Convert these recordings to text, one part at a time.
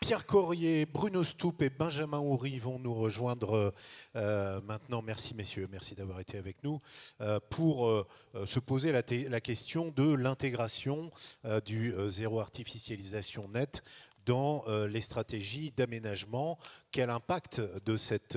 Pierre Corrier, Bruno Stoup et Benjamin Houry vont nous rejoindre maintenant. Merci messieurs, merci d'avoir été avec nous pour se poser la question de l'intégration du zéro artificialisation net dans les stratégies d'aménagement. Quel impact de cet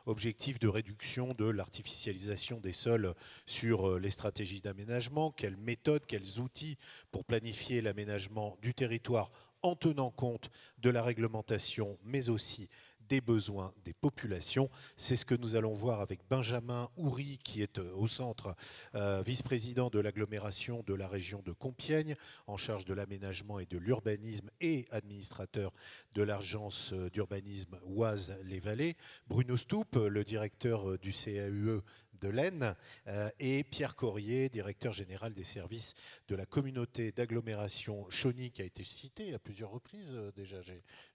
objectif de réduction de l'artificialisation des sols sur les stratégies d'aménagement? Quelles méthodes, quels outils pour planifier l'aménagement du territoire en tenant compte de la réglementation, mais aussi des besoins des populations? C'est ce que nous allons voir avec Benjamin Houry, qui est au centre, vice-président de l'agglomération de la région de Compiègne, en charge de l'aménagement et de l'urbanisme et administrateur de l'agence d'urbanisme Oise-les-Vallées. Bruno Stoup, le directeur du CAUE de l'Aisne, et Pierre Corrier, directeur général des services de la communauté d'agglomération Chauny, qui a été cité à plusieurs reprises déjà,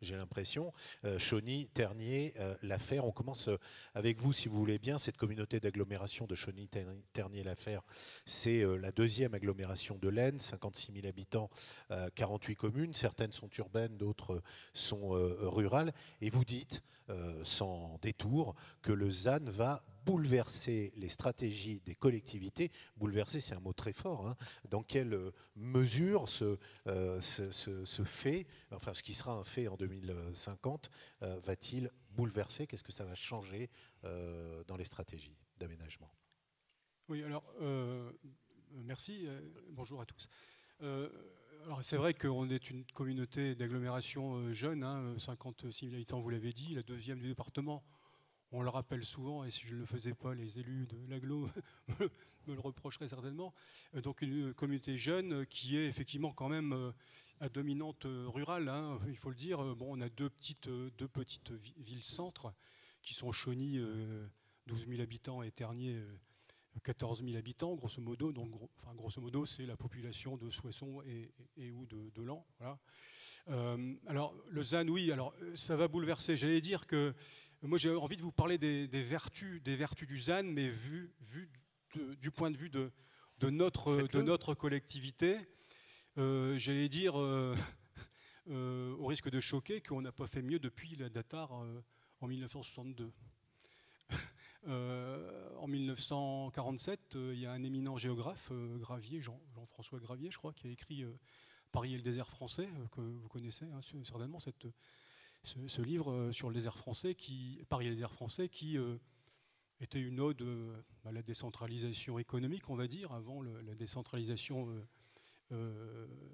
j'ai l'impression. Chauny, Ternier, Lafère. On commence avec vous, si vous voulez bien. Cette communauté d'agglomération de Chauny, Ternier, Lafère, c'est la deuxième agglomération de l'Aisne, 56 000 habitants, 48 communes. Certaines sont urbaines, d'autres sont rurales. Et vous dites, sans détour, que le ZAN va bouleverser les stratégies des collectivités. Bouleverser, c'est un mot très fort. Hein. Dans quelle mesure ce fait, enfin ce qui sera un fait en 2050, va-t-il bouleverser? Qu'est-ce que ça va changer dans les stratégies d'aménagement? Oui, alors, merci. Bonjour à tous. Alors c'est vrai qu'on est une communauté d'agglomération jeune, hein, 56 000 habitants, vous l'avez dit, la deuxième du département. On le rappelle souvent, et si je ne le faisais pas, les élus de l'agglo me le reprocheraient certainement. Donc une communauté jeune qui est effectivement quand même à dominante rurale, hein, il faut le dire. Bon, on a deux petites villes-centres qui sont Chauny, 12 000 habitants, et Ternier, 14 000 habitants, grosso modo. Donc, grosso modo, c'est la population de Soissons et ou de Laon. Voilà. Alors, le ZAN, oui, alors ça va bouleverser. J'allais dire que moi, j'ai envie de vous parler des vertus du ZAN, mais vu du point de vue de notre collectivité. J'allais dire, au risque de choquer, qu'on n'a pas fait mieux depuis la Datar en 1962. En 1947, il y a un éminent géographe, Gravier, Jean-François Gravier, je crois, qui a écrit Paris et le désert français, que vous connaissez hein, certainement, ce livre sur le désert français, Paris et le désert français, qui était une ode à la décentralisation économique, on va dire, avant la décentralisation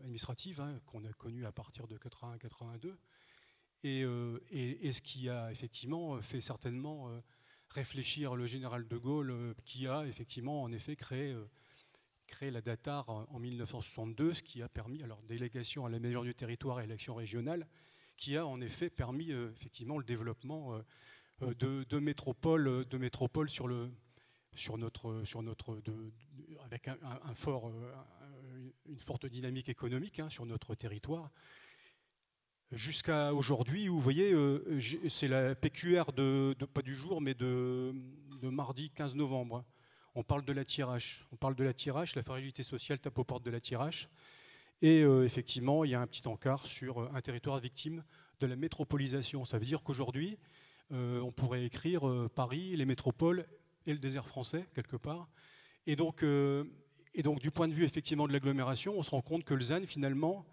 administrative, hein, qu'on a connue à partir de 81-82, et ce qui a effectivement fait certainement réfléchir le général de Gaulle, qui a effectivement en effet créé la Datar en 1962, ce qui a permis, alors délégation à l'aménagement du territoire et à l'action régionale, qui a en effet permis effectivement le développement de métropoles avec une forte dynamique économique hein, sur notre territoire. Jusqu'à aujourd'hui, où vous voyez, c'est la PQR pas du jour, mais de mardi 15 novembre. On parle de la TIRH. La fragilité sociale tape aux portes de la TIRH. Et effectivement, il y a un petit encart sur un territoire victime de la métropolisation. Ça veut dire qu'aujourd'hui, on pourrait écrire Paris, les métropoles et le désert français, quelque part. Et donc, du point de vue effectivement de l'agglomération, on se rend compte que le ZAN, finalement,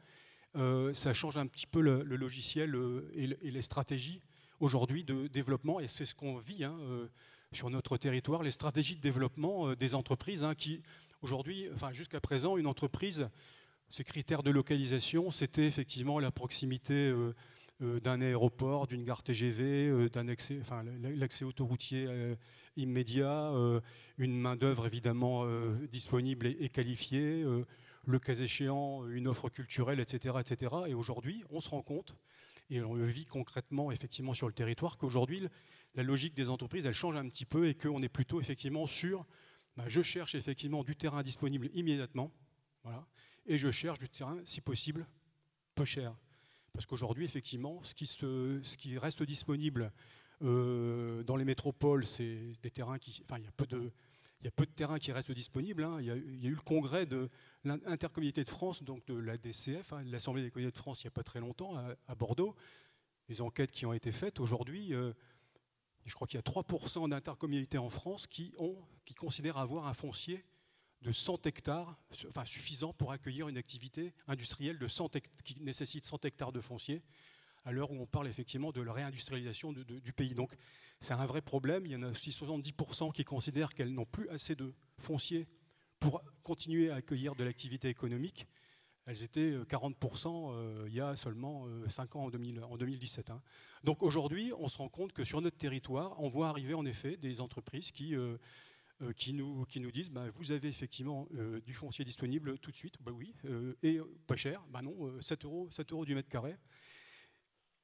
ça change un petit peu le logiciel et les stratégies aujourd'hui de développement. Et c'est ce qu'on vit hein, sur notre territoire, les stratégies de développement des entreprises hein, qui, aujourd'hui, enfin jusqu'à présent, une entreprise, ses critères de localisation, c'était effectivement la proximité d'un aéroport, d'une gare TGV, l'accès autoroutier immédiat, une main-d'œuvre évidemment disponible et qualifiée, le cas échéant, une offre culturelle, etc. etc. Et aujourd'hui, on se rend compte, et on le vit concrètement effectivement sur le territoire, qu'aujourd'hui, la logique des entreprises, elle change un petit peu et qu'on est plutôt effectivement sur je cherche effectivement du terrain disponible immédiatement, voilà, et je cherche du terrain, si possible, peu cher. Parce qu'aujourd'hui, effectivement, ce qui reste disponible dans les métropoles, c'est des terrains qui... Enfin, il y a peu de terrains qui restent disponibles. Hein. Il y a eu le congrès de l'intercommunalité de France, donc de la DCF, hein, de l'Assemblée des communautés de France, il n'y a pas très longtemps, à Bordeaux. les enquêtes qui ont été faites aujourd'hui, je crois qu'il y a 3% d'intercommunalités en France qui considèrent avoir un foncier de 100 hectares, enfin suffisant pour accueillir une activité industrielle qui nécessite 100 hectares de foncier, à l'heure où on parle effectivement de la réindustrialisation du pays. Donc c'est un vrai problème. Il y en a aussi 70% qui considèrent qu'elles n'ont plus assez de foncier pour continuer à accueillir de l'activité économique. Elles étaient 40% il y a seulement 5 ans, en 2017. Hein. Donc aujourd'hui, on se rend compte que sur notre territoire, on voit arriver en effet des entreprises qui nous disent vous avez effectivement du foncier disponible tout de suite, oui, et pas cher, non, 7 euros du mètre carré.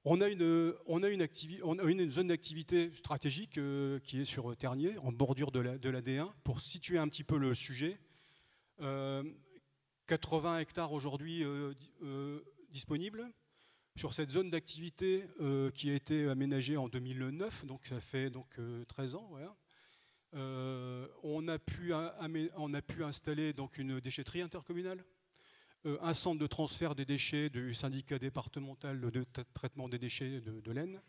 On a une zone d'activité stratégique qui est sur Ternier, en bordure de la D1, pour situer un petit peu le sujet. 80 hectares aujourd'hui disponibles. Sur cette zone d'activité qui a été aménagée en 2009, donc ça fait 13 ans, voilà. On a pu installer donc une déchetterie intercommunale, un centre de transfert des déchets du syndicat départemental de traitement des déchets de l'Aisne.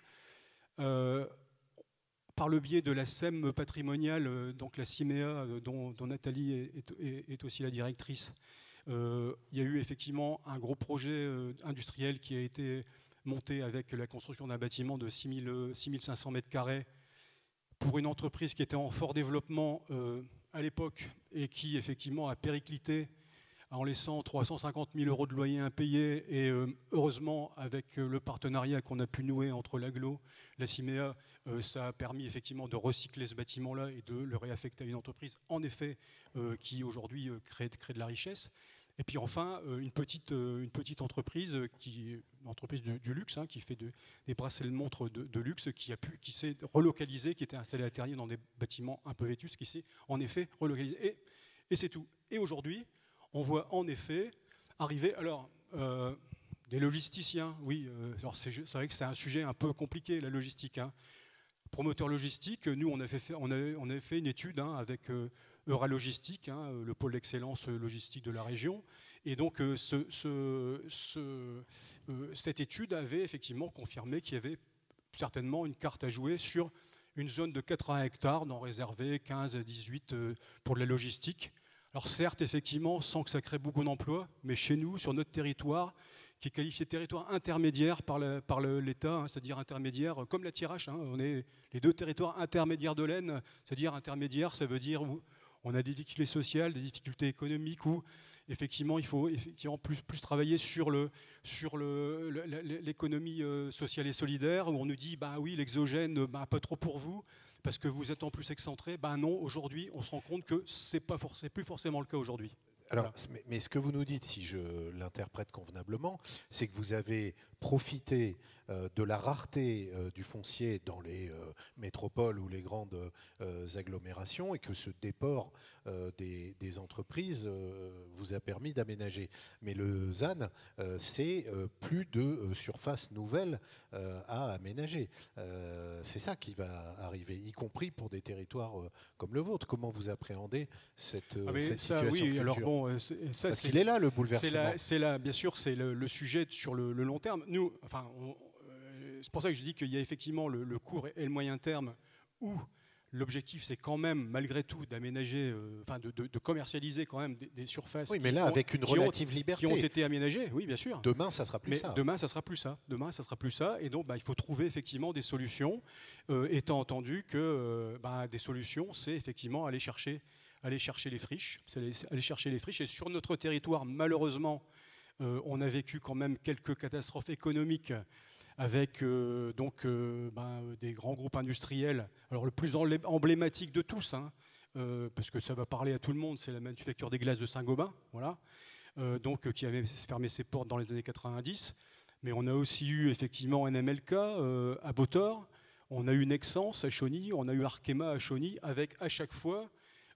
Par le biais de la SEM patrimoniale, donc la CIMEA, dont Nathalie est aussi la directrice, il y a eu effectivement un gros projet industriel qui a été monté avec la construction d'un bâtiment de 6500 mètres carrés pour une entreprise qui était en fort développement à l'époque et qui effectivement a périclité en laissant 350 000 euros de loyer impayés. Et heureusement, avec le partenariat qu'on a pu nouer entre l'AGLO, la CIMEA, ça a permis effectivement de recycler ce bâtiment-là et de le réaffecter à une entreprise, en effet, qui aujourd'hui crée de la richesse. Et puis enfin, une petite entreprise, une entreprise du luxe, qui fait des bracelets de montres de luxe, qui s'est relocalisée, qui était installée à Ternier dans des bâtiments un peu vétustes, qui s'est en effet relocalisée. Et c'est tout. Et aujourd'hui, on voit en effet arriver des logisticiens. Oui, alors c'est vrai que c'est un sujet un peu compliqué, la logistique. Promoteur logistique, nous on avait fait une étude avec Euralogistique, le pôle d'excellence logistique de la région. Et donc cette étude avait effectivement confirmé qu'il y avait certainement une carte à jouer sur une zone de 80 hectares, d'en réserver 15 à 18 pour de la logistique. Alors certes, effectivement, sans que ça crée beaucoup d'emplois, mais chez nous, sur notre territoire, qui est qualifié de territoire intermédiaire par l'État, c'est-à-dire intermédiaire, comme la Thiérache, on est les deux territoires intermédiaires de l'Aisne, c'est-à-dire intermédiaire, ça veut dire où on a des difficultés sociales, des difficultés économiques, où effectivement il faut plus travailler sur l'économie sociale et solidaire, où on nous dit oui, l'exogène, pas trop pour vous, parce que vous êtes en plus excentré. Non, aujourd'hui, on se rend compte que c'est plus forcément le cas aujourd'hui. Alors, voilà. Mais ce que vous nous dites, si je l'interprète convenablement, c'est que vous avez profité de la rareté du foncier dans les métropoles ou les grandes agglomérations et que ce déport des entreprises vous a permis d'aménager. Mais le ZAN, c'est plus de surface nouvelle à aménager. C'est ça qui va arriver, y compris pour des territoires comme le vôtre. Comment vous appréhendez cette situation future ? Alors bon, parce qu'il est là le bouleversement. C'est là, bien sûr, c'est le sujet sur le long terme. Nous, c'est pour ça que je dis qu'il y a effectivement le court et le moyen terme où l'objectif, c'est quand même, malgré tout, d'aménager, de commercialiser quand même des surfaces. Oui, mais là, avec une relative liberté. Qui ont été aménagées, oui, bien sûr. Demain, ça sera plus ça. Demain, ça sera plus ça. Demain, ça sera plus ça. Et donc, il faut trouver effectivement des solutions, étant entendu que des solutions, c'est effectivement aller chercher les friches. Aller chercher les friches. Et sur notre territoire, malheureusement, on a vécu quand même quelques catastrophes économiques avec des grands groupes industriels. Alors le plus emblématique de tous, parce que ça va parler à tout le monde, c'est la manufacture des glaces de Saint-Gobain, voilà, qui avait fermé ses portes dans les années 90. Mais on a aussi eu effectivement NMLK à Botor, on a eu Nexans à Chauny, on a eu Arkema à Chauny, avec à chaque fois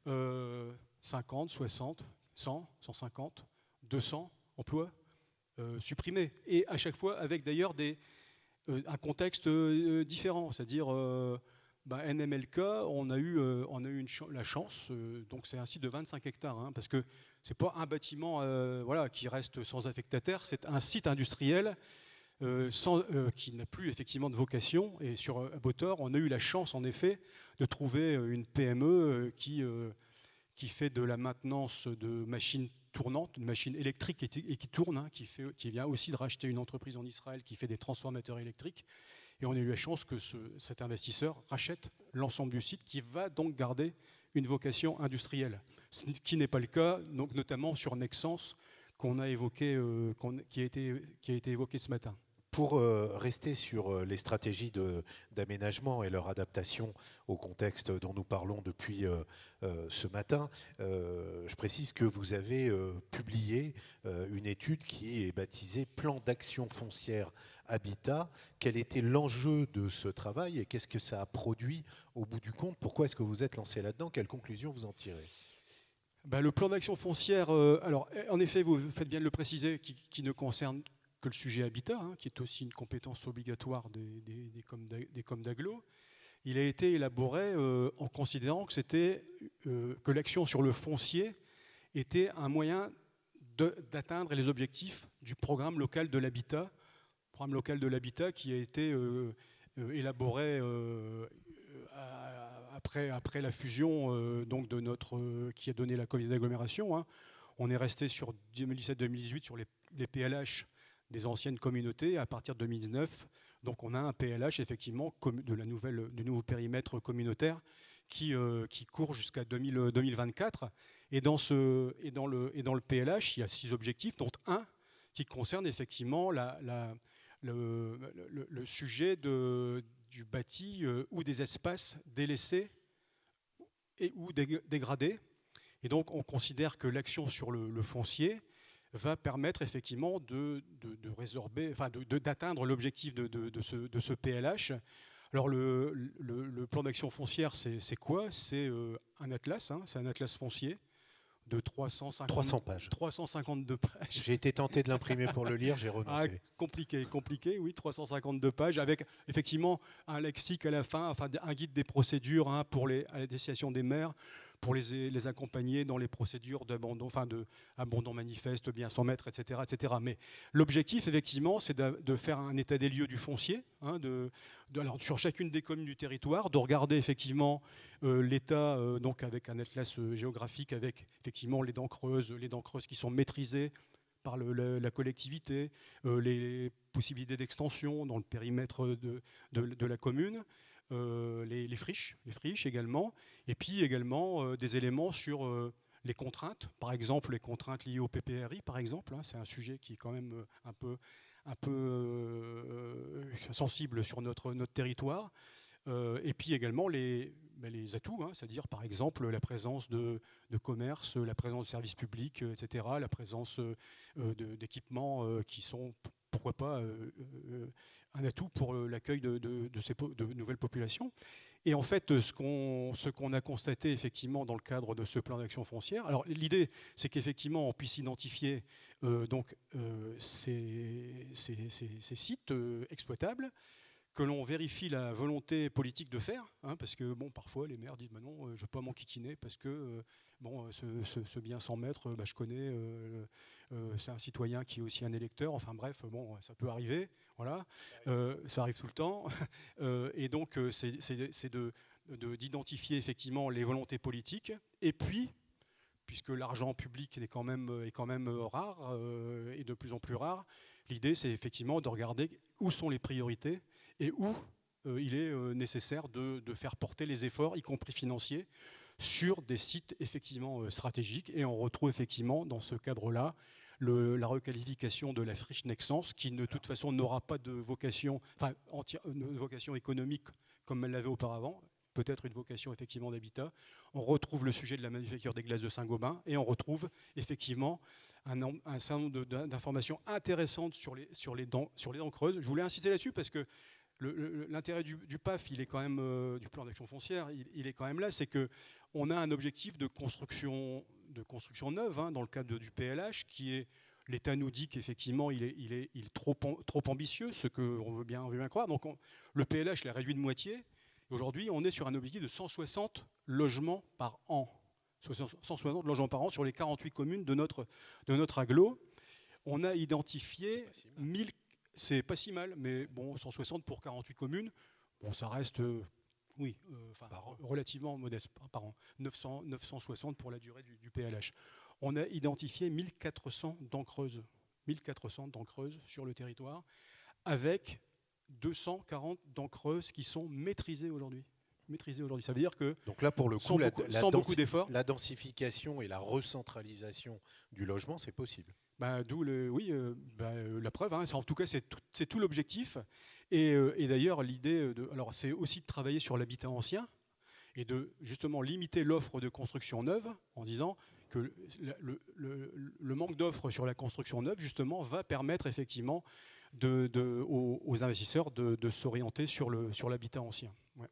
50, 60, 100, 150, 200 emplois supprimés. Et à chaque fois avec d'ailleurs un contexte différent, c'est-à-dire NMLK, on a eu la chance, donc c'est un site de 25 hectares, parce que c'est pas un bâtiment qui reste sans affectataire, c'est un site industriel qui n'a plus effectivement de vocation. Et à Botor, on a eu la chance en effet de trouver une PME qui fait de la maintenance de machines tournantes, une machine électrique et qui tourne, hein, qui vient aussi de racheter une entreprise en Israël qui fait des transformateurs électriques. Et on a eu la chance que cet investisseur rachète l'ensemble du site, qui va donc garder une vocation industrielle, ce qui n'est pas le cas, donc, notamment sur Nexans, qu'on a évoqué, qui a été évoqué ce matin. Pour rester sur les stratégies d'aménagement et leur adaptation au contexte dont nous parlons depuis ce matin, je précise que vous avez publié une étude qui est baptisée Plan d'action foncière habitat. Quel était l'enjeu de ce travail et qu'est-ce que ça a produit au bout du compte? Pourquoi est-ce que vous êtes lancé là-dedans? Quelles conclusions vous en tirez? Le plan d'action foncière, alors en effet, vous faites bien de le préciser, qui ne concerne que le sujet habitat, hein, qui est aussi une compétence obligatoire des coms d'agglo. Il a été élaboré en considérant que l'action sur le foncier était un moyen d'atteindre les objectifs du programme local de l'habitat, qui a été élaboré après la fusion donc qui a donné la communauté d'agglomération. Hein. On est resté sur 2017-2018 sur les PLH des anciennes communautés. À partir de 2019, donc on a un PLH effectivement du nouveau périmètre communautaire qui court jusqu'à 2024. Et dans le PLH, il y a 6 objectifs, dont un qui concerne effectivement le sujet du bâti ou des espaces délaissés et ou dégradés. Et donc on considère que l'action sur le foncier va permettre effectivement d'atteindre l'objectif de ce PLH. Alors le plan d'action foncière, c'est quoi? C'est un atlas, hein, c'est un atlas foncier de 300 pages. 352 pages. J'ai été tenté de l'imprimer pour le lire, j'ai renoncé. Compliqué, oui, 352 pages, avec effectivement un lexique à la fin, enfin un guide des procédures hein, à la destination des maires, pour les accompagner dans les procédures d'abandon, abandon manifeste, bien sans maître, etc., etc. Mais l'objectif, effectivement, c'est de faire un état des lieux du foncier, hein, alors, sur chacune des communes du territoire, de regarder effectivement l'état, donc avec un atlas géographique, avec effectivement les dents creuses qui sont maîtrisées par la collectivité, les possibilités d'extension dans le périmètre de la commune. Les friches également, et puis également des éléments sur les contraintes, par exemple les contraintes liées au PPRI, par exemple, hein, c'est un sujet qui est quand même un peu sensible sur notre territoire, et puis également les atouts, hein, c'est-à-dire par exemple la présence de commerce, la présence de services publics, etc., la présence d'équipements qui sont, pourquoi pas, un atout pour l'accueil de nouvelles populations. Et en fait, ce qu'on a constaté effectivement dans le cadre de ce plan d'action foncière, alors l'idée, c'est qu'effectivement on puisse identifier ces sites exploitables, que l'on vérifie la volonté politique de faire, hein, parce que bon, parfois les maires disent non, je ne veux pas m'enquiquiner parce que ce bien sans maître, je connais, c'est un citoyen qui est aussi un électeur, enfin bref, bon, ça peut arriver, voilà, ça arrive tout le temps, et donc c'est d'identifier effectivement les volontés politiques, et puis, puisque l'argent public est quand même rare, et de plus en plus rare, l'idée c'est effectivement de regarder où sont les priorités et où il est nécessaire de faire porter les efforts, y compris financiers, sur des sites effectivement stratégiques. Et on retrouve effectivement dans ce cadre-là la requalification de la friche Nexans, qui de toute façon n'aura pas de vocation, une vocation économique comme elle l'avait auparavant, peut-être une vocation effectivement d'habitat. On retrouve le sujet de la manufacture des glaces de Saint-Gobain, et on retrouve effectivement un certain nombre d'informations intéressantes sur les dents creuses. Je voulais insister là-dessus parce que l'intérêt du PAF, il est quand même, du plan d'action foncière, il est quand même là, c'est qu'on a un objectif de construction neuve, hein, dans le cadre du PLH, qui est, l'État nous dit qu'effectivement il est trop ambitieux, ce qu'on veut bien croire. Donc le PLH l'a réduit de moitié. Aujourd'hui, on est sur un objectif de 160 logements par an. 160 logements par an sur les 48 communes de notre agglo. On a identifié c'est pas si mal, mais bon, 160 pour 48 communes, bon, ça reste, oui, relativement modeste par an. 960 pour la durée du PLH. On a identifié 1400 dents creuses, 1400 dents creuses sur le territoire, avec 240 dents creuses qui sont maîtrisées aujourd'hui. Ça veut dire que donc là, pour le coup, sans beaucoup d'efforts, la densification et la recentralisation du logement, c'est possible. D'où la preuve. Hein, en tout cas, c'est tout l'objectif. Et d'ailleurs, l'idée, alors, c'est aussi de travailler sur l'habitat ancien et de justement limiter l'offre de construction neuve en disant que le manque d'offre sur la construction neuve, justement, va permettre effectivement aux investisseurs de s'orienter sur l'habitat ancien. Ouais.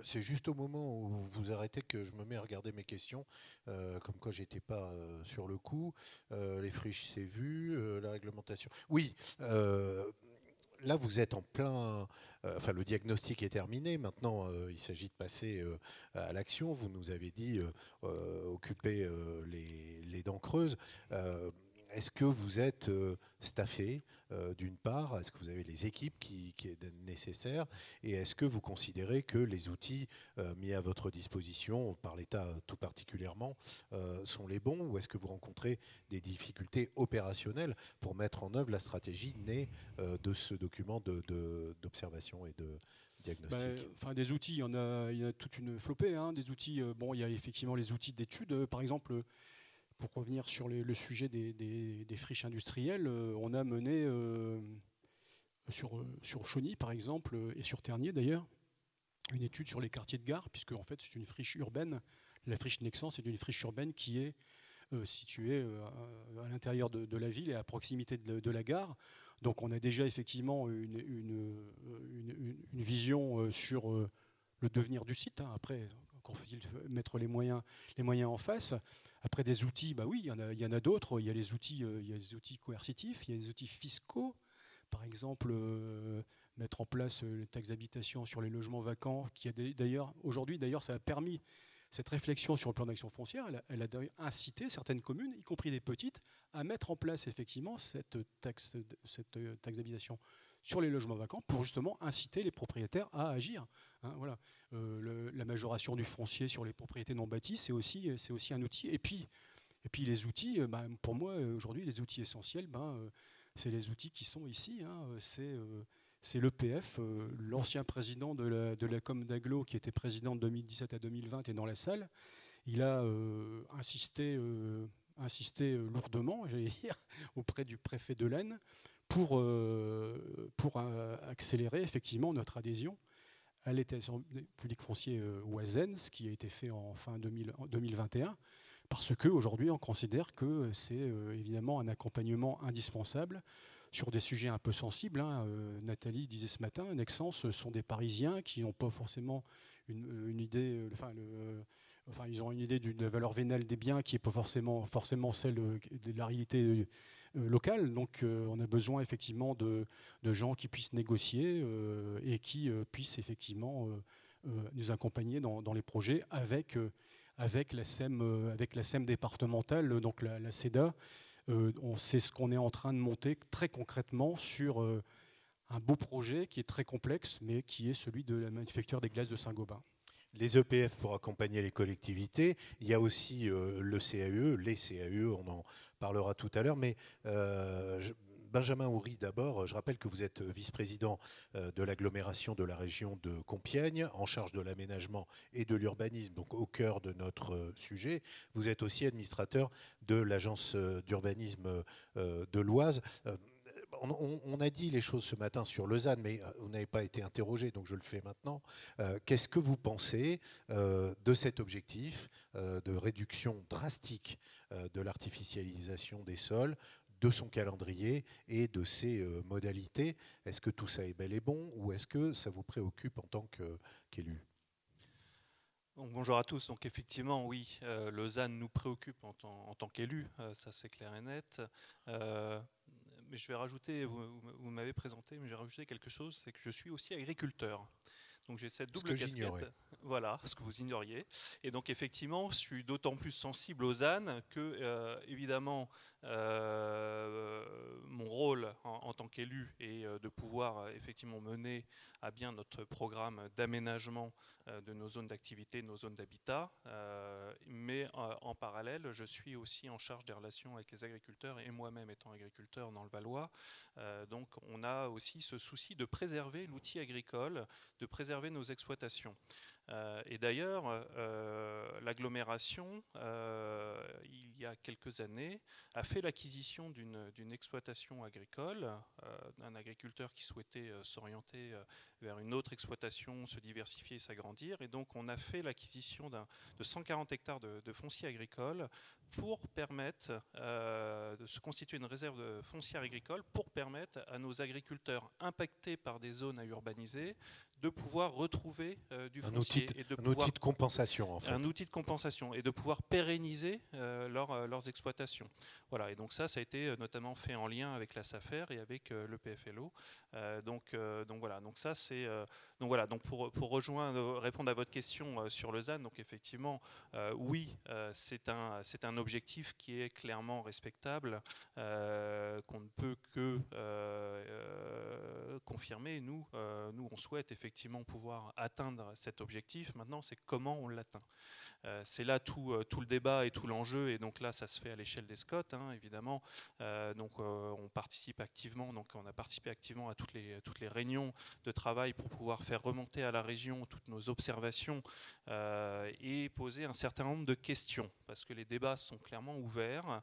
C'est juste au moment où vous arrêtez que je me mets à regarder mes questions, comme quoi j'étais pas sur le coup. Les friches, c'est vu, la réglementation. Oui, là vous êtes en plein. Enfin, le diagnostic est terminé. Maintenant, il s'agit de passer à l'action. Vous nous avez dit occuper les dents creuses. Est-ce que vous êtes staffé d'une part? Est-ce que vous avez les équipes qui est nécessaires? Et est-ce que vous considérez que les outils mis à votre disposition, par l'État tout particulièrement, sont les bons? Ou est-ce que vous rencontrez des difficultés opérationnelles pour mettre en œuvre la stratégie née de ce document d'observation et de diagnostic? Des outils, il y a toute une flopée. Hein, des outils, il y a effectivement les outils d'études, par exemple. Pour revenir sur le sujet des friches industrielles, on a mené sur Chauny, par exemple, et sur Ternier d'ailleurs, une étude sur les quartiers de gare, puisque en fait c'est une friche urbaine. La friche Nexans, c'est une friche urbaine qui est située à l'intérieur de la ville et à proximité de la gare. Donc on a déjà effectivement une vision sur le devenir du site. Hein. Après, encore faut-il mettre les moyens en face. Après des outils, oui, il y en a d'autres. Il y a les outils coercitifs, il y a les outils fiscaux. Par exemple, mettre en place les taxes d'habitation sur les logements vacants, qui a d'ailleurs aujourd'hui, ça a permis cette réflexion sur le plan d'action foncière. Elle a incité certaines communes, y compris des petites, à mettre en place effectivement cette taxe d'habitation sur les logements vacants pour justement inciter les propriétaires à agir. Hein, voilà. La majoration du foncier sur les propriétés non bâties, c'est aussi un outil. Et puis les outils, pour moi, aujourd'hui, les outils essentiels, c'est les outils qui sont ici. Hein, c'est l'EPF, l'ancien président de la Com d'Aglo, qui était président de 2017 à 2020, est dans la salle. Il a insisté lourdement, j'allais dire, auprès du préfet de l'Aisne pour accélérer effectivement notre adhésion à l'établissement public foncier Oisens, ce qui a été fait en fin 2021, parce qu'aujourd'hui on considère que c'est évidemment un accompagnement indispensable sur des sujets un peu sensibles. Hein. Nathalie disait ce matin, Nexans sont des Parisiens qui n'ont pas forcément une idée, ils ont une idée de la valeur vénale des biens qui n'est pas forcément celle de la réalité locale. Donc on a besoin effectivement de gens qui puissent négocier et qui puissent effectivement nous accompagner dans les projets avec la SEM départementale, donc la CEDA. C'est ce qu'on est en train de monter très concrètement sur un beau projet qui est très complexe, mais qui est celui de la manufacture des glaces de Saint-Gobain. Les EPF pour accompagner les collectivités. Il y a aussi le CAE, les CAE, on en parlera tout à l'heure. Mais Benjamin Houry, d'abord, je rappelle que vous êtes vice-président de l'agglomération de la région de Compiègne, en charge de l'aménagement et de l'urbanisme, donc au cœur de notre sujet. Vous êtes aussi administrateur de l'agence d'urbanisme de l'Oise. On a dit les choses ce matin sur Lausanne, mais vous n'avez pas été interrogé, donc je le fais maintenant. Qu'est-ce que vous pensez de cet objectif de réduction drastique de l'artificialisation des sols, de son calendrier et de ses modalités? Est-ce que tout ça est bel et bon, ou est-ce que ça vous préoccupe en tant qu'élu? Donc, bonjour à tous. Donc effectivement, oui, Lausanne nous préoccupe en tant qu'élu, ça c'est clair et net. Mais je vais rajouter, vous m'avez présenté, mais je vais rajouter quelque chose, c'est que je suis aussi agriculteur. Donc j'ai cette Ce double que j'ignorais. casquette. Voilà, ce que vous ignoriez. Et donc effectivement, je suis d'autant plus sensible aux ânes que, évidemment, mon rôle en tant qu'élu est de pouvoir effectivement mener à bien notre programme d'aménagement de nos zones d'activité, nos zones d'habitat. Mais en parallèle, je suis aussi en charge des relations avec les agriculteurs et moi-même étant agriculteur dans le Valois. Donc on a aussi ce souci de préserver l'outil agricole, de préserver nos exploitations. Et d'ailleurs, l'agglomération, il y a quelques années, a fait l'acquisition d'une exploitation agricole, d'un agriculteur qui souhaitait s'orienter vers une autre exploitation, se diversifier et s'agrandir. Et donc on a fait l'acquisition de 140 hectares de foncier agricole pour permettre de se constituer une réserve de foncière agricole pour permettre à nos agriculteurs impactés par des zones à urbaniser de pouvoir retrouver du foncier et de pouvoir, outil de compensation en fait. un outil de compensation et de pouvoir pérenniser leurs exploitations. Voilà, et donc ça a été notamment fait en lien avec la SAFER et avec le PFLO. Donc voilà, donc ça c'est donc voilà, donc pour répondre à votre question sur Lausanne, donc effectivement oui, c'est un objectif qui est clairement respectable, qu'on ne peut que confirmer. Nous on souhaite effectivement pouvoir atteindre cet objectif. Maintenant, c'est comment on l'atteint. C'est là tout le débat et tout l'enjeu, et donc là ça se fait à l'échelle des SCOT, hein, évidemment. Donc on participe activement, donc on a participé activement à toutes les réunions de travail pour pouvoir faire remonter à la région toutes nos observations et poser un certain nombre de questions, parce que les débats sont clairement ouverts.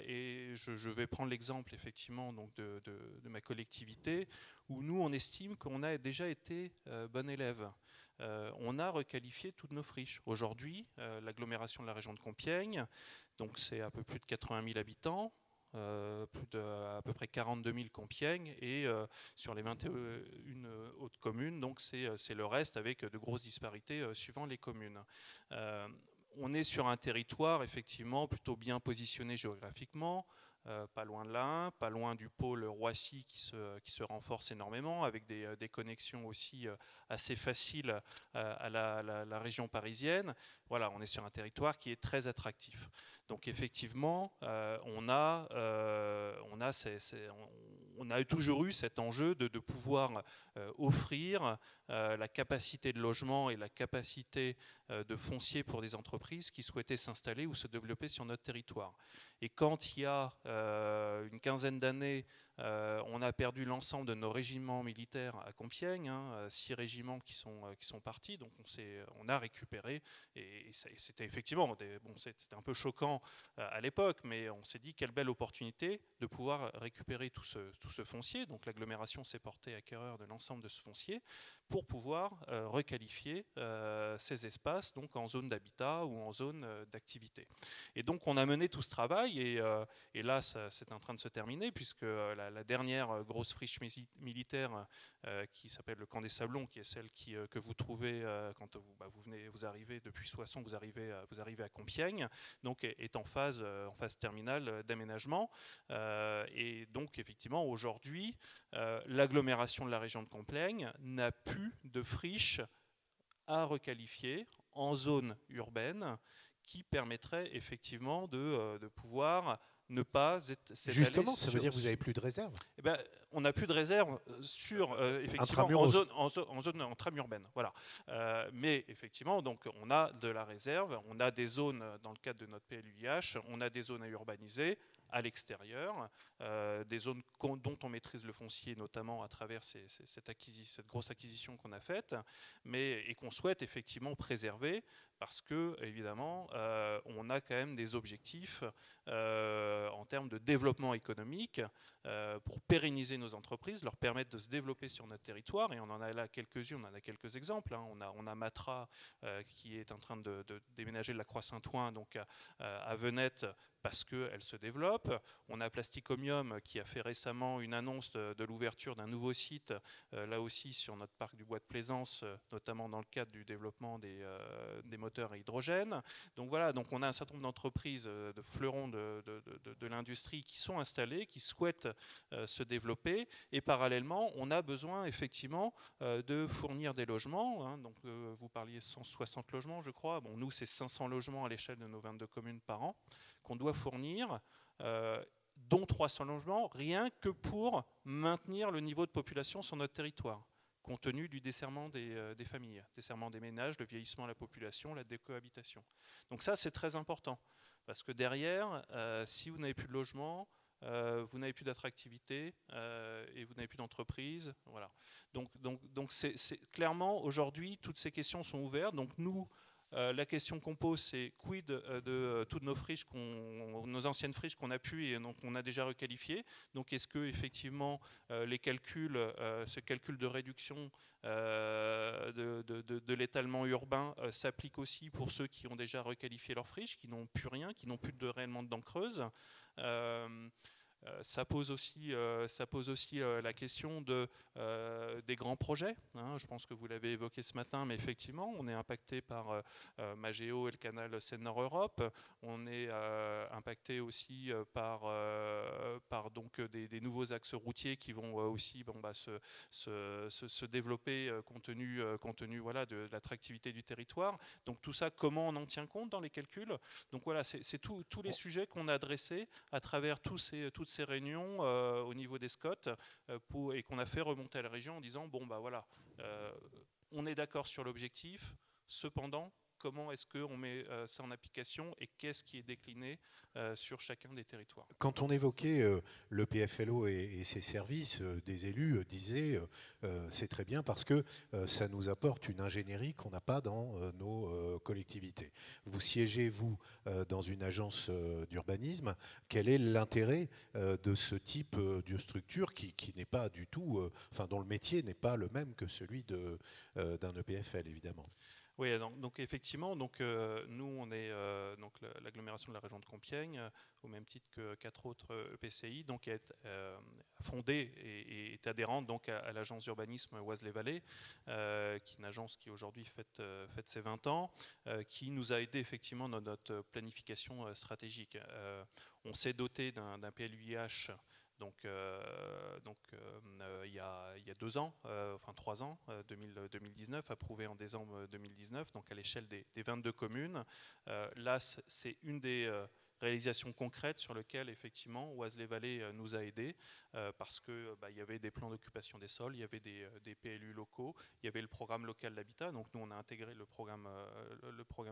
Et je vais prendre l'exemple effectivement donc de ma collectivité, où nous on estime qu'on a déjà été bon élève. On a requalifié toutes nos friches. Aujourd'hui, l'agglomération de la région de Compiègne, donc c'est un peu plus de 80 000 habitants, à peu près 42 000 Compiègne, et sur les 21 autres communes, donc c'est le reste avec de grosses disparités suivant les communes. On est sur un territoire effectivement plutôt bien positionné géographiquement, pas loin de l'Ain, pas loin du pôle Roissy qui se renforce énormément, avec des connexions aussi assez faciles à la région parisienne. Voilà, on est sur un territoire qui est très attractif. Donc effectivement, on a toujours eu cet enjeu de pouvoir offrir la capacité de logement et la capacité de foncier pour des entreprises qui souhaitaient s'installer ou se développer sur notre territoire. Et quand il y a une quinzaine d'années, on a perdu l'ensemble de nos régiments militaires à Compiègne, 6 régiments qui sont partis, donc on a récupéré, et c'était effectivement, c'était un peu choquant à l'époque, mais on s'est dit quelle belle opportunité de pouvoir récupérer tout ce foncier. Donc l'agglomération s'est portée acquéreur de l'ensemble de ce foncier pour pouvoir requalifier ces espaces donc en zone d'habitat ou en zone d'activité. Et donc on a mené tout ce travail, et là c'est en train de se terminer, puisque la dernière grosse friche militaire qui s'appelle le Camp des Sablons, qui est celle que vous trouvez quand vous arrivez depuis Soissons, vous arrivez à Compiègne, donc est en phase terminale d'aménagement. Et donc effectivement aujourd'hui, l'agglomération de la région de Compiègne n'a plus de friche à requalifier en zone urbaine qui permettrait effectivement de pouvoir ne pas s'étaler. Justement, ça veut dire que vous n'avez plus de réserve. Eh ben, on n'a plus de réserve sur effectivement en zone intramuros. Voilà. Mais effectivement, donc on a de la réserve, on a des zones dans le cadre de notre PLUIH, on a des zones à urbaniser à l'extérieur, des zones dont on maîtrise le foncier, notamment à travers cette grosse acquisition qu'on a faite, et qu'on souhaite effectivement préserver, parce que évidemment on a quand même des objectifs en termes de développement économique pour pérenniser nos entreprises, leur permettre de se développer sur notre territoire. Et on en a là quelques-unes, on en a quelques exemples. On a Matra qui est en train de déménager de la Croix-Saint-Ouen donc à Venette, parce qu'elle se développe. On a Plasticomium qui a fait récemment une annonce de l'ouverture d'un nouveau site, là aussi sur notre parc du Bois de Plaisance, notamment dans le cadre du développement des moteurs moteurs à hydrogène. Donc voilà, donc on a un certain nombre d'entreprises, de fleurons de l'industrie qui sont installées, qui souhaitent se développer, et parallèlement, on a besoin effectivement de fournir des logements. Hein. Donc vous parliez 160 logements, je crois. Bon, nous, c'est 500 logements à l'échelle de nos 22 communes par an qu'on doit fournir, dont 300 logements, rien que pour maintenir le niveau de population sur notre territoire, compte tenu du desserrement des familles, desserrement des ménages, le vieillissement de la population, la décohabitation. Donc ça, c'est très important, parce que derrière, si vous n'avez plus de logement, vous n'avez plus d'attractivité et vous n'avez plus d'entreprise. Voilà. Donc c'est clairement, aujourd'hui, toutes ces questions sont ouvertes. Donc nous, la question qu'on pose, c'est quid de toutes nos friches, nos anciennes friches qu'on a pu et donc on a déjà requalifiées. Donc est-ce que effectivement les calculs, ce calcul de réduction de l'étalement urbain s'applique aussi pour ceux qui ont déjà requalifié leurs friches, qui n'ont plus rien, qui n'ont plus réellement de dents creuses. Ça pose aussi la question des grands projets. Hein. Je pense que vous l'avez évoqué ce matin, mais effectivement, on est impacté par Magéo et le canal Seine-Nord-Europe. On est impacté aussi par donc des nouveaux axes routiers qui vont aussi se développer compte tenu voilà, de l'attractivité du territoire. Donc tout ça, comment on en tient compte dans les calculs? Donc voilà, c'est tous les sujets qu'on a adressés à travers toutes ces réunions au niveau des SCOT et qu'on a fait remonter à la région en disant bon bah voilà, on est d'accord sur l'objectif, cependant comment est-ce qu'on met ça en application et qu'est-ce qui est décliné sur chacun des territoires. Quand on évoquait le PFLO et ses services, des élus disaient c'est très bien parce que ça nous apporte une ingénierie qu'on n'a pas dans nos collectivités. Vous siégez, vous, dans une agence d'urbanisme. Quel est l'intérêt de ce type de structure qui n'est pas du tout, enfin dont le métier n'est pas le même que celui d'un EPFL, évidemment? Oui, donc effectivement, donc, nous on est donc l'agglomération de la région de Compiègne, au même titre que 4 autres EPCI, donc est fondée et est adhérente donc à l'agence d'urbanisme Oise-les-Vallées, qui est une agence qui aujourd'hui fête ses 20 ans, qui nous a aidé effectivement dans notre planification stratégique. On s'est doté d'un PLUIH. Donc, il y a 2 ans, enfin 3 ans, 2019, approuvé en décembre 2019, donc à l'échelle des 22 communes. Là, c'est une des réalisations concrètes sur lesquelles, effectivement, Oise-les-Vallées nous a aidés, parce qu'il y avait des plans d'occupation des sols, il y avait des PLU locaux, il y avait le programme local d'habitat. Donc, nous, on a intégré le programme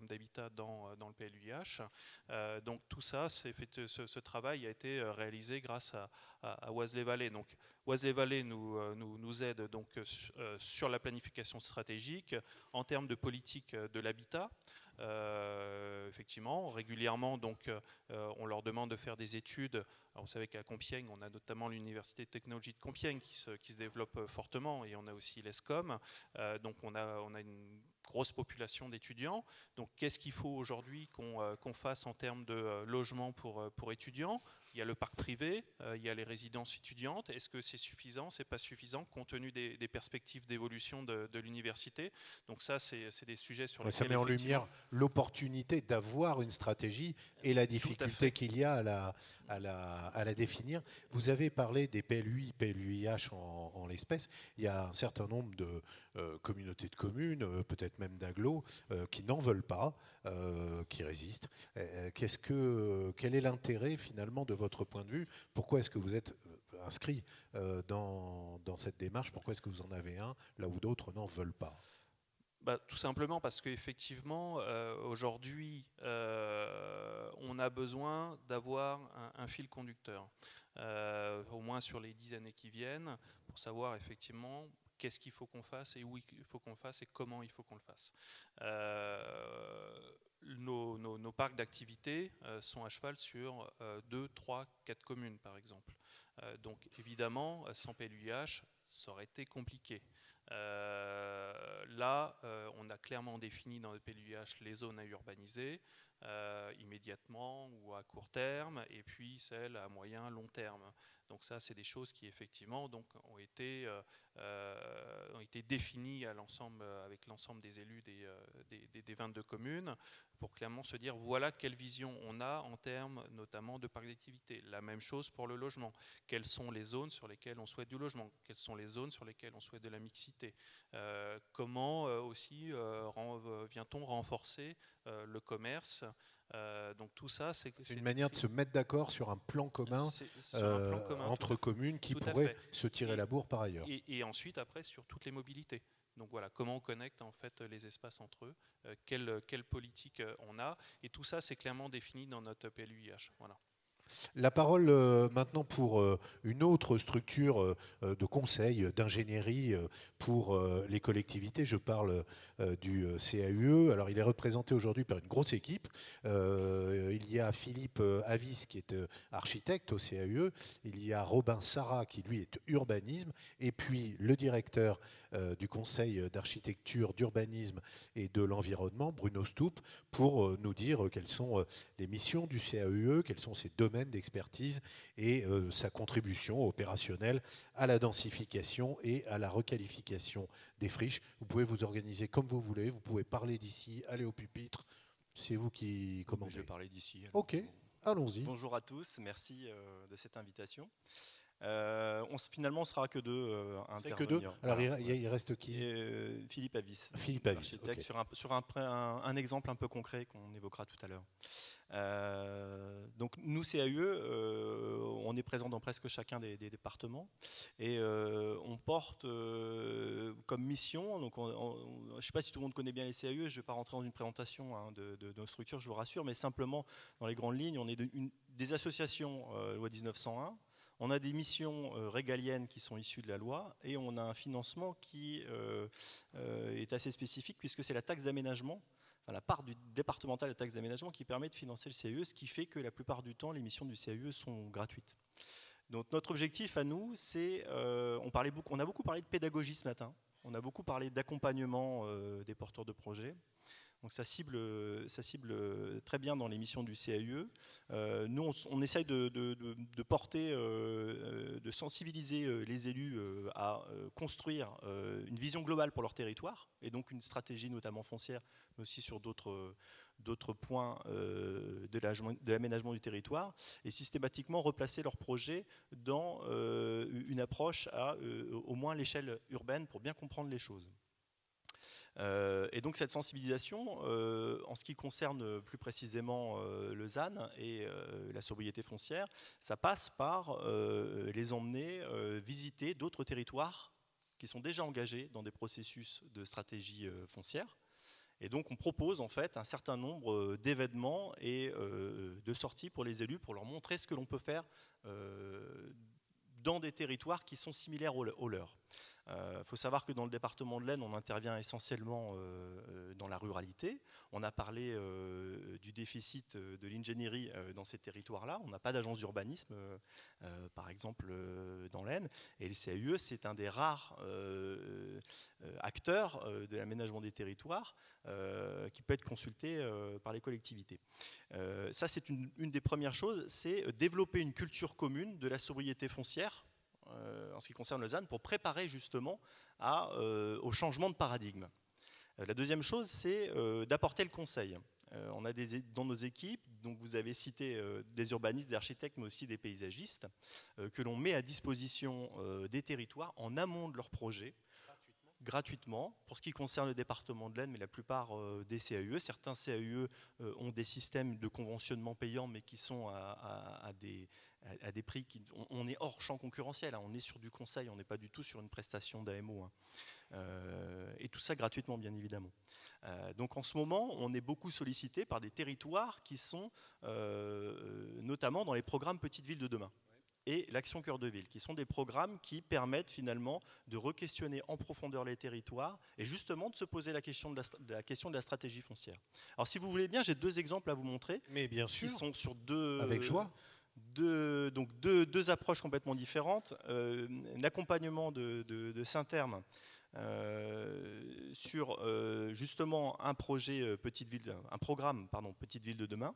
d'habitat dans le PLUIH. Donc, tout ça, ce travail a été réalisé grâce à Oise-les-Vallées. Donc, Oise-les-Vallées nous aide donc sur la planification stratégique en termes de politique de l'habitat. Effectivement, régulièrement, donc, on leur demande de faire des études. Alors, vous savez qu'à Compiègne, on a notamment l'Université de technologie de Compiègne qui se développe fortement, et on a aussi l'ESCOM. Donc, on a une grosse population d'étudiants. Donc, qu'est-ce qu'il faut aujourd'hui qu'on fasse en termes de logement pour étudiants? Il y a le parc privé, il y a les résidences étudiantes. Est-ce que c'est suffisant? C'est pas suffisant compte tenu des perspectives d'évolution de l'université? Donc ça, c'est des sujets sur lesquels... Ça met en lumière l'opportunité d'avoir une stratégie et la difficulté qu'il y a à la définir. Vous avez parlé des PLUI, PLUIH en l'espèce. Il y a un certain nombre de communautés de communes, peut-être même d'agglos, qui n'en veulent pas, qui résistent. Quel est l'intérêt finalement de votre point de vue? Pourquoi est-ce que vous êtes inscrit dans cette démarche? Pourquoi est-ce que vous en avez un là où d'autres n'en veulent pas? Tout simplement parce qu'effectivement, aujourd'hui, on a besoin d'avoir un fil conducteur, au moins sur les 10 années qui viennent, pour savoir effectivement qu'est-ce qu'il faut qu'on fasse et où il faut qu'on le fasse et comment il faut qu'on le fasse. Nos parcs d'activités sont à cheval sur 2, 3, 4 communes, par exemple. Donc évidemment, sans PLUIH, ça aurait été compliqué. Là, on a clairement défini dans le PLUIH les zones à urbaniser immédiatement ou à court terme, et puis celles à moyen, long terme. Donc ça, c'est des choses qui effectivement donc, ont été définies avec l'ensemble des élus des 22 communes pour clairement se dire voilà quelle vision on a en termes notamment de parcs d'activité. La même chose pour le logement. Quelles sont les zones sur lesquelles on souhaite du logement? Quelles sont les zones sur lesquelles on souhaite de la mixité? Comment aussi vient-on renforcer le commerce? Donc tout ça, c'est une manière de se mettre d'accord sur un plan commun, entre communes qui pourraient se tirer la bourre par ailleurs. Et ensuite, après, sur toutes les mobilités. Donc voilà, comment on connecte en fait les espaces entre eux, quelle politique on a, et tout ça c'est clairement défini dans notre PLUIH. Voilà. La parole maintenant pour une autre structure de conseil, d'ingénierie pour les collectivités. Je parle du CAUE. Alors il est représenté aujourd'hui par une grosse équipe. Il y a Philippe Avis qui est architecte au CAUE. Il y a Robin Sarrat qui lui est urbanisme. Et puis le directeur du conseil d'architecture, d'urbanisme et de l'environnement, Bruno Stoup, pour nous dire quelles sont les missions du CAUE, quels sont ses domaines d'expertise et sa contribution opérationnelle à la densification et à la requalification des friches. Vous pouvez vous organiser comme vous voulez, vous pouvez parler d'ici, aller au pupitre, c'est vous qui commandez. Je vais parler d'ici. Ok, allons-y. Bonjour à tous, merci de cette invitation. Finalement, on ne sera que deux intervenants. Que deux. Alors, il reste qui? Philippe Avis. Philippe Avis, architecte, okay. Sur un exemple un peu concret qu'on évoquera tout à l'heure. Donc, nous, CAUE, on est présent dans presque chacun des départements et on porte comme mission, donc je ne sais pas si tout le monde connaît bien les CAUE, je ne vais pas rentrer dans une présentation de nos structures, je vous rassure, mais simplement, dans les grandes lignes, on est des associations loi 1901. On a des missions régaliennes qui sont issues de la loi et on a un financement qui est assez spécifique puisque c'est la taxe d'aménagement, enfin, la part du départemental de la taxe d'aménagement qui permet de financer le CAUE, ce qui fait que la plupart du temps, les missions du CAUE sont gratuites. Donc notre objectif à nous, c'est, on a beaucoup parlé de pédagogie ce matin, on a beaucoup parlé d'accompagnement des porteurs de projets. Donc ça cible très bien dans les missions du CAUE. Nous, on essaye de porter, de sensibiliser les élus à construire une vision globale pour leur territoire, et donc une stratégie notamment foncière, mais aussi sur d'autres points de l'aménagement du territoire, et systématiquement replacer leurs projets dans une approche à au moins l'échelle urbaine pour bien comprendre les choses. Et donc cette sensibilisation, en ce qui concerne plus précisément le ZAN et la sobriété foncière, ça passe par les emmener visiter d'autres territoires qui sont déjà engagés dans des processus de stratégie foncière. Et donc on propose en fait un certain nombre d'événements et de sorties pour les élus pour leur montrer ce que l'on peut faire dans des territoires qui sont similaires aux leurs. Faut savoir que dans le département de l'Aisne, on intervient essentiellement dans la ruralité. On a parlé du déficit de l'ingénierie dans ces territoires-là. On n'a pas d'agence d'urbanisme, par exemple, dans l'Aisne. Et le CAUE, c'est un des rares acteurs de l'aménagement des territoires qui peut être consulté par les collectivités. Ça, c'est une des premières choses, c'est développer une culture commune de la sobriété foncière en ce qui concerne le ZAN, pour préparer justement au changement de paradigme. La deuxième chose, c'est d'apporter le conseil. On a dans nos équipes, donc vous avez cité des urbanistes, des architectes, mais aussi des paysagistes, que l'on met à disposition des territoires en amont de leurs projets, gratuitement, pour ce qui concerne le département de l'Aisne, mais la plupart des CAUE. Certains CAUE ont des systèmes de conventionnement payants, mais qui sont à des prix qui... On est hors champ concurrentiel, hein, on est sur du conseil, on n'est pas du tout sur une prestation d'AMO. Hein. Et tout ça gratuitement, bien évidemment. Donc en ce moment, on est beaucoup sollicité par des territoires qui sont notamment dans les programmes Petites Villes de demain et l'Action Cœur de Ville, qui sont des programmes qui permettent finalement de re-questionner en profondeur les territoires et justement de se poser la question de la stratégie foncière. Alors si vous voulez bien, j'ai deux exemples à vous montrer. Mais bien sûr, qui sont sur deux... avec joie. Deux approches complètement différentes. Un accompagnement de Saint-Terme sur justement un projet Petite Ville, un programme Petite Ville de demain,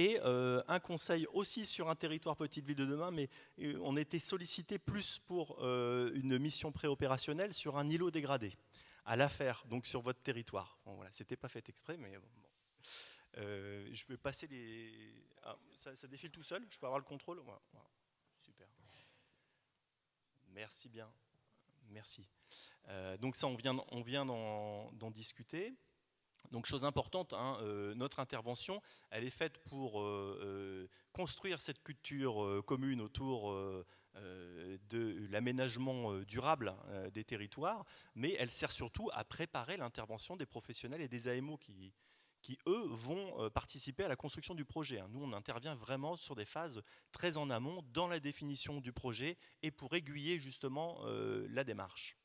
Et un conseil aussi sur un territoire petite ville de demain, mais on était sollicité plus pour une mission préopérationnelle sur un îlot dégradé à la faire, donc sur votre territoire. Bon, voilà, c'était pas fait exprès, mais bon. Je vais passer les... Ah, ça défile tout seul, je peux avoir le contrôle. Voilà. Super. Merci bien. Merci. Donc ça, on vient d'en discuter. Donc chose importante, hein, notre intervention, elle est faite pour construire cette culture commune autour de l'aménagement durable des territoires, mais elle sert surtout à préparer l'intervention des professionnels et des AMO qui eux, vont participer à la construction du projet. Nous, on intervient vraiment sur des phases très en amont dans la définition du projet et pour aiguiller justement la démarche.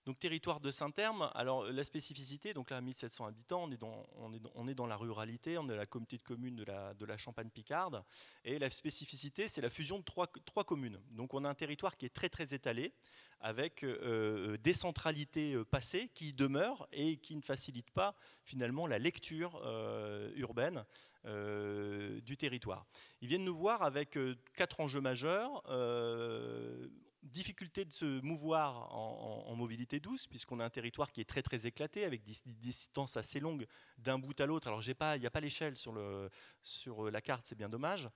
Donc territoire de Saint-Terme, alors la spécificité, donc là 1700 habitants, on est dans la ruralité, on est la communauté de communes de la Champagne-Picarde, et la spécificité c'est la fusion de trois communes. Donc on a un territoire qui est très très étalé, avec des centralités passées qui demeurent et qui ne facilitent pas finalement la lecture urbaine du territoire. Ils viennent nous voir avec 4 enjeux majeurs. Difficulté de se mouvoir en mobilité douce, puisqu'on a un territoire qui est très très éclaté, avec des distances assez longues d'un bout à l'autre. Alors il n'y a pas l'échelle sur la carte, c'est bien dommage.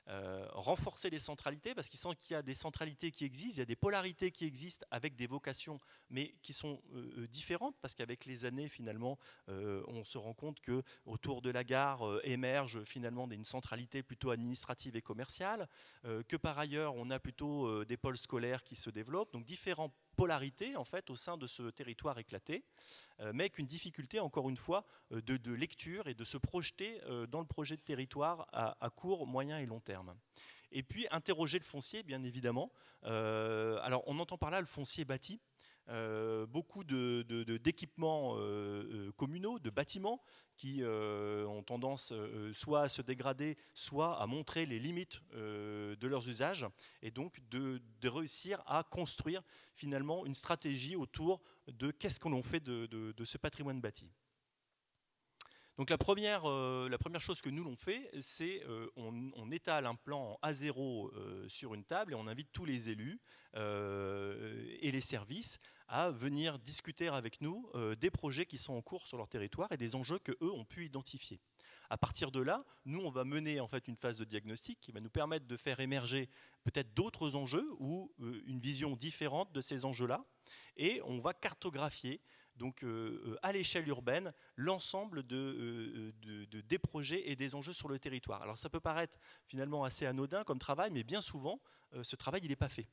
Renforcer les centralités, parce qu'il semble qu'il y a des centralités qui existent, il y a des polarités qui existent avec des vocations, mais qui sont différentes, parce qu'avec les années, finalement, on se rend compte que autour de la gare émerge finalement une centralité plutôt administrative et commerciale, que par ailleurs, on a plutôt des pôles scolaires qui se développent, donc différentes polarités en fait au sein de ce territoire éclaté, mais avec une difficulté encore une fois de lecture et de se projeter dans le projet de territoire à court, moyen et long terme. Et puis interroger le foncier bien évidemment. Alors on entend par là le foncier bâti. Beaucoup d'équipements communaux, de bâtiments qui ont tendance soit à se dégrader, soit à montrer les limites de leurs usages, et donc de réussir à construire finalement une stratégie autour de qu'est-ce que l'on fait de ce patrimoine bâti. Donc la première chose que nous l'on fait, c'est on étale un plan A0 sur une table et on invite tous les élus et les services à venir discuter avec nous des projets qui sont en cours sur leur territoire et des enjeux qu'eux ont pu identifier. À partir de là, nous, on va mener en fait une phase de diagnostic qui va nous permettre de faire émerger peut-être d'autres enjeux ou une vision différente de ces enjeux-là, et on va cartographier donc à l'échelle urbaine l'ensemble des projets et des enjeux sur le territoire. Alors ça peut paraître finalement assez anodin comme travail, mais bien souvent, ce travail il n'est pas fait.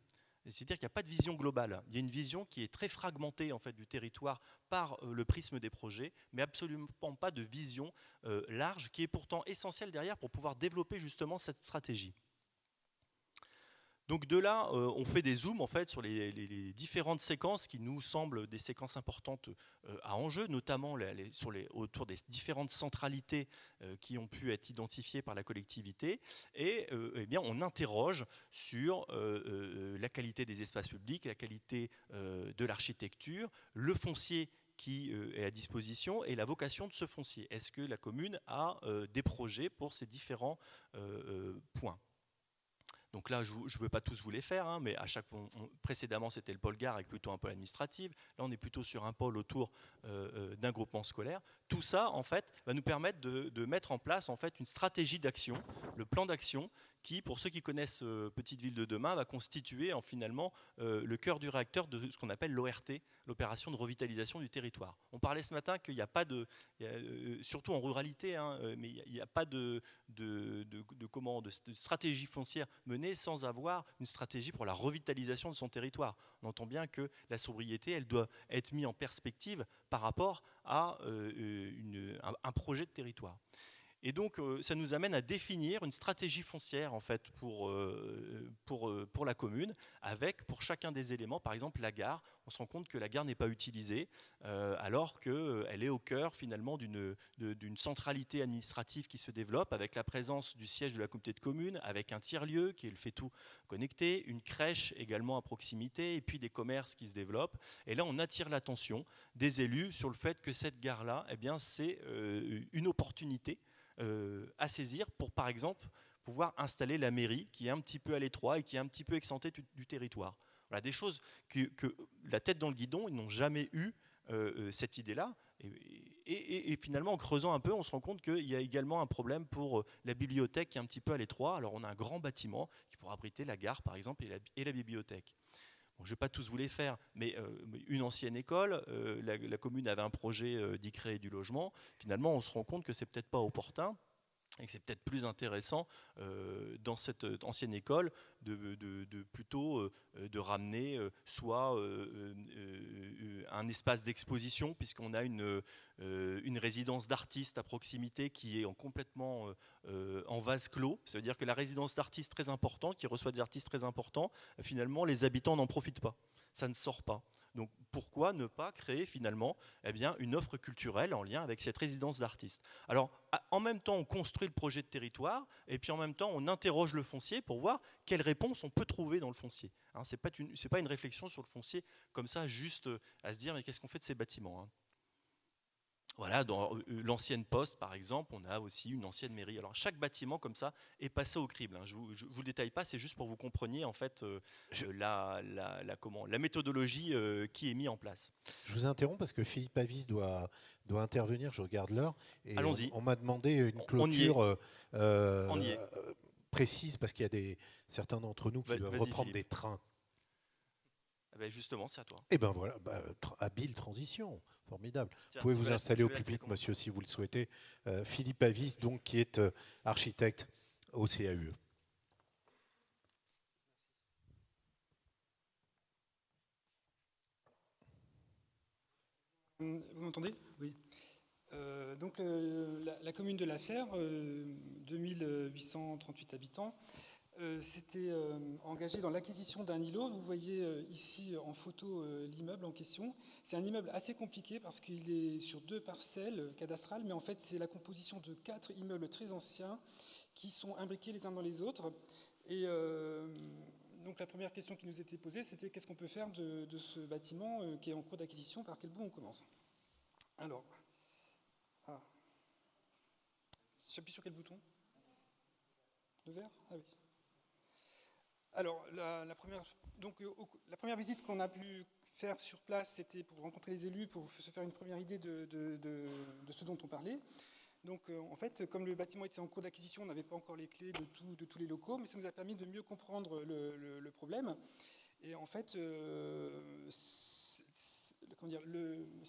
C'est-à-dire qu'il n'y a pas de vision globale. Il y a une vision qui est très fragmentée en fait, du territoire par le prisme des projets, mais absolument pas de vision large, qui est pourtant essentielle derrière pour pouvoir développer justement cette stratégie. Donc de là, on fait des zooms en fait, sur les différentes séquences qui nous semblent des séquences importantes à enjeu, notamment autour des différentes centralités qui ont pu être identifiées par la collectivité. Et eh bien, on interroge sur la qualité des espaces publics, la qualité de l'architecture, le foncier qui est à disposition et la vocation de ce foncier. Est-ce que la commune a des projets pour ces différents points ? Donc là, je ne veux pas tous vous les faire, hein, mais à chaque fois, précédemment, c'était le pôle gare avec plutôt un pôle administratif. Là, on est plutôt sur un pôle autour d'un groupement scolaire. Tout ça, en fait, va nous permettre de mettre en place en fait, une stratégie d'action, le plan d'action, qui, pour ceux qui connaissent Petite Ville de demain, va constituer finalement le cœur du réacteur de ce qu'on appelle l'ORT, l'opération de revitalisation du territoire. On parlait ce matin qu'il n'y a pas de, surtout en ruralité, hein, mais il n'y a pas de stratégie foncière menée sans avoir une stratégie pour la revitalisation de son territoire. On entend bien que la sobriété, elle doit être mise en perspective par rapport à un projet de territoire. Et donc, ça nous amène à définir une stratégie foncière en fait, pour la commune, avec pour chacun des éléments, par exemple la gare. On se rend compte que la gare n'est pas utilisée, alors qu'elle est au cœur finalement d'une centralité administrative qui se développe, avec la présence du siège de la communauté de communes, avec un tiers-lieu qui est le fait-tout connecté, une crèche également à proximité, et puis des commerces qui se développent. Et là, on attire l'attention des élus sur le fait que cette gare-là, eh bien, c'est une opportunité à saisir pour, par exemple, pouvoir installer la mairie qui est un petit peu à l'étroit et qui est un petit peu exemptée du territoire. Voilà, des choses que la tête dans le guidon, ils n'ont jamais eu cette idée-là. Et finalement, en creusant un peu, on se rend compte qu'il y a également un problème pour la bibliothèque qui est un petit peu à l'étroit. Alors on a un grand bâtiment qui pourra abriter la gare, par exemple, et la bibliothèque. Bon, je ne vais pas tous vous les faire, mais une ancienne école, la commune avait un projet d'y créer du logement. Finalement, on se rend compte que c'est peut-être pas opportun et que c'est peut-être plus intéressant dans cette ancienne école de plutôt de ramener soit un espace d'exposition, puisqu'on a une résidence d'artistes à proximité qui est complètement en vase clos. Ça veut dire que la résidence d'artistes très importante, qui reçoit des artistes très importants, finalement les habitants n'en profitent pas. Ça ne sort pas. Donc pourquoi ne pas créer finalement une offre culturelle en lien avec cette résidence d'artistes? Alors en même temps on construit le projet de territoire et puis en même temps on interroge le foncier pour voir quelles réponses on peut trouver dans le foncier. Hein, c'est pas une réflexion sur le foncier comme ça juste à se dire mais qu'est-ce qu'on fait de ces bâtiments, hein? Voilà, dans l'ancienne poste, par exemple, on a aussi une ancienne mairie. Alors, chaque bâtiment, comme ça, est passé au crible. Je ne vous le détaille pas, c'est juste pour que vous compreniez, en fait, la méthodologie qui est mise en place. Je vous interromps parce que Philippe Avis doit intervenir, je regarde l'heure. Et allons-y. On m'a demandé une clôture précise parce qu'il y a certains d'entre nous qui doivent reprendre des trains. Justement, c'est à toi. Et ben voilà, habile transition, formidable. Vous pouvez vous installer au public, monsieur, si vous le souhaitez. Philippe Avis, donc, qui est architecte au CAUE. Vous m'entendez? Oui. Donc la commune de La Fère, 2838 habitants, s'était engagé dans l'acquisition d'un îlot. Vous voyez ici en photo l'immeuble en question. C'est un immeuble assez compliqué parce qu'il est sur 2 parcelles cadastrales, mais en fait c'est la composition de 4 immeubles très anciens qui sont imbriqués les uns dans les autres. Et donc la première question qui nous était posée, c'était qu'est-ce qu'on peut faire de ce bâtiment qui est en cours d'acquisition, par quel bout on commence? Alors, j'appuie sur quel bouton? Le vert? Ah oui. Alors, la première visite qu'on a pu faire sur place, c'était pour rencontrer les élus, pour se faire une première idée de ce dont on parlait. Donc, en fait, comme le bâtiment était en cours d'acquisition, on n'avait pas encore les clés de tous les locaux, mais ça nous a permis de mieux comprendre le problème. Et en fait, ce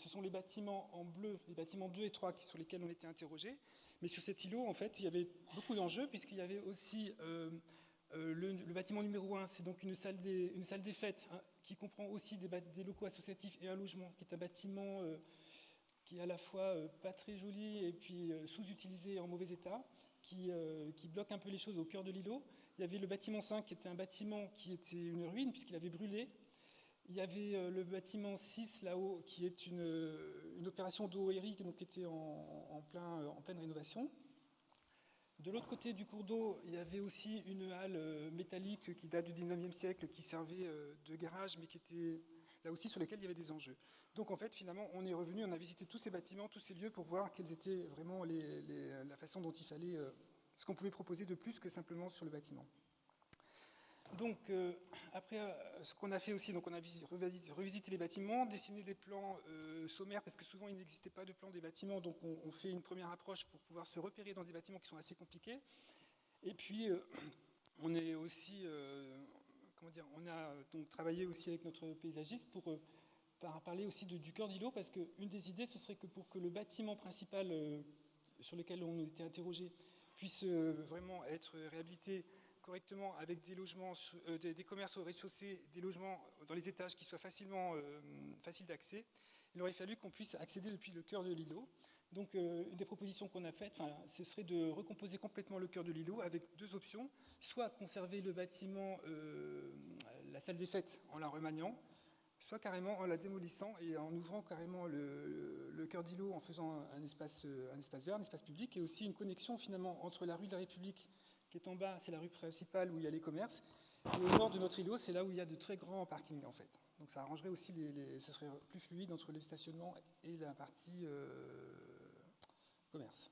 sont les bâtiments en bleu, les bâtiments 2 et 3 sur lesquels on était interrogés. Mais sur cet îlot, en fait, il y avait beaucoup d'enjeux, puisqu'il y avait aussi le bâtiment numéro 1, c'est donc une salle des fêtes, hein, qui comprend aussi des locaux associatifs et un logement, qui est un bâtiment qui est à la fois pas très joli et puis sous-utilisé et en mauvais état, qui bloque un peu les choses au cœur de l'îlot. Il y avait le bâtiment 5, qui était un bâtiment qui était une ruine, puisqu'il avait brûlé. Il y avait le bâtiment 6 là-haut, qui est une opération d'eau Eric, donc qui était en pleine rénovation. De l'autre côté du cours d'eau, il y avait aussi une halle métallique qui date du 19e siècle, qui servait de garage, mais qui était là aussi sur lesquels il y avait des enjeux. Donc en fait, finalement, on est revenu, on a visité tous ces bâtiments, tous ces lieux pour voir quelles étaient vraiment la façon dont il fallait, ce qu'on pouvait proposer de plus que simplement sur le bâtiment. Donc après, ce qu'on a fait aussi, donc on a revisité les bâtiments, dessiné des plans sommaires, parce que souvent il n'existait pas de plan des bâtiments, donc on fait une première approche pour pouvoir se repérer dans des bâtiments qui sont assez compliqués. Et puis on est aussi, on a donc travaillé aussi avec notre paysagiste pour parler aussi du cœur d'îlot, parce qu'une des idées, ce serait que pour que le bâtiment principal sur lequel on était interrogé puisse vraiment être réhabilité correctement avec des logements, des commerces au rez-de-chaussée, des logements dans les étages qui soient faciles d'accès, il aurait fallu qu'on puisse accéder depuis le cœur de l'îlot. Donc une des propositions qu'on a faites, ce serait de recomposer complètement le cœur de l'îlot avec 2 options, soit conserver le bâtiment, la salle des fêtes, en la remaniant, soit carrément en la démolissant et en ouvrant carrément le cœur d'îlot en faisant un espace vert, un espace public, et aussi une connexion finalement entre la rue de la République, qui est en bas, c'est la rue principale où il y a les commerces, et au nord de notre îlot, c'est là où il y a de très grands parkings en fait. Donc ça arrangerait aussi, ce serait plus fluide entre les stationnements et la partie commerce.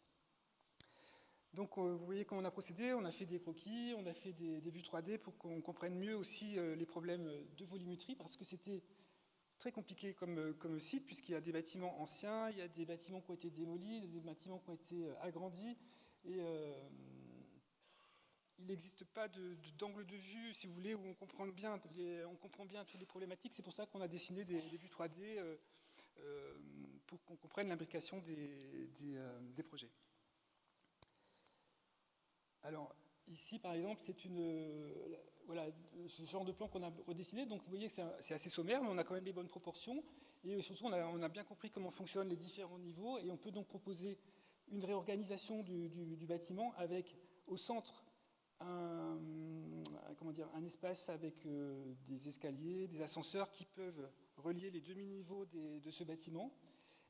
Donc vous voyez comment on a procédé, on a fait des croquis, on a fait des vues 3D pour qu'on comprenne mieux aussi les problèmes de volumétrie, parce que c'était très compliqué comme site, puisqu'il y a des bâtiments anciens, il y a des bâtiments qui ont été démolis, des bâtiments qui ont été agrandis, et il n'existe pas d'angle de vue, si vous voulez, où on comprend bien toutes les problématiques. C'est pour ça qu'on a dessiné des vues 3D pour qu'on comprenne l'imbrication des projets. Alors, ici, par exemple, c'est voilà, ce genre de plan qu'on a redessiné. Donc, vous voyez que c'est assez sommaire, mais on a quand même les bonnes proportions. Et surtout, on a bien compris comment fonctionnent les différents niveaux. Et on peut donc proposer une réorganisation du bâtiment avec, au centre, un espace avec des escaliers, des ascenseurs qui peuvent relier les demi-niveaux de ce bâtiment.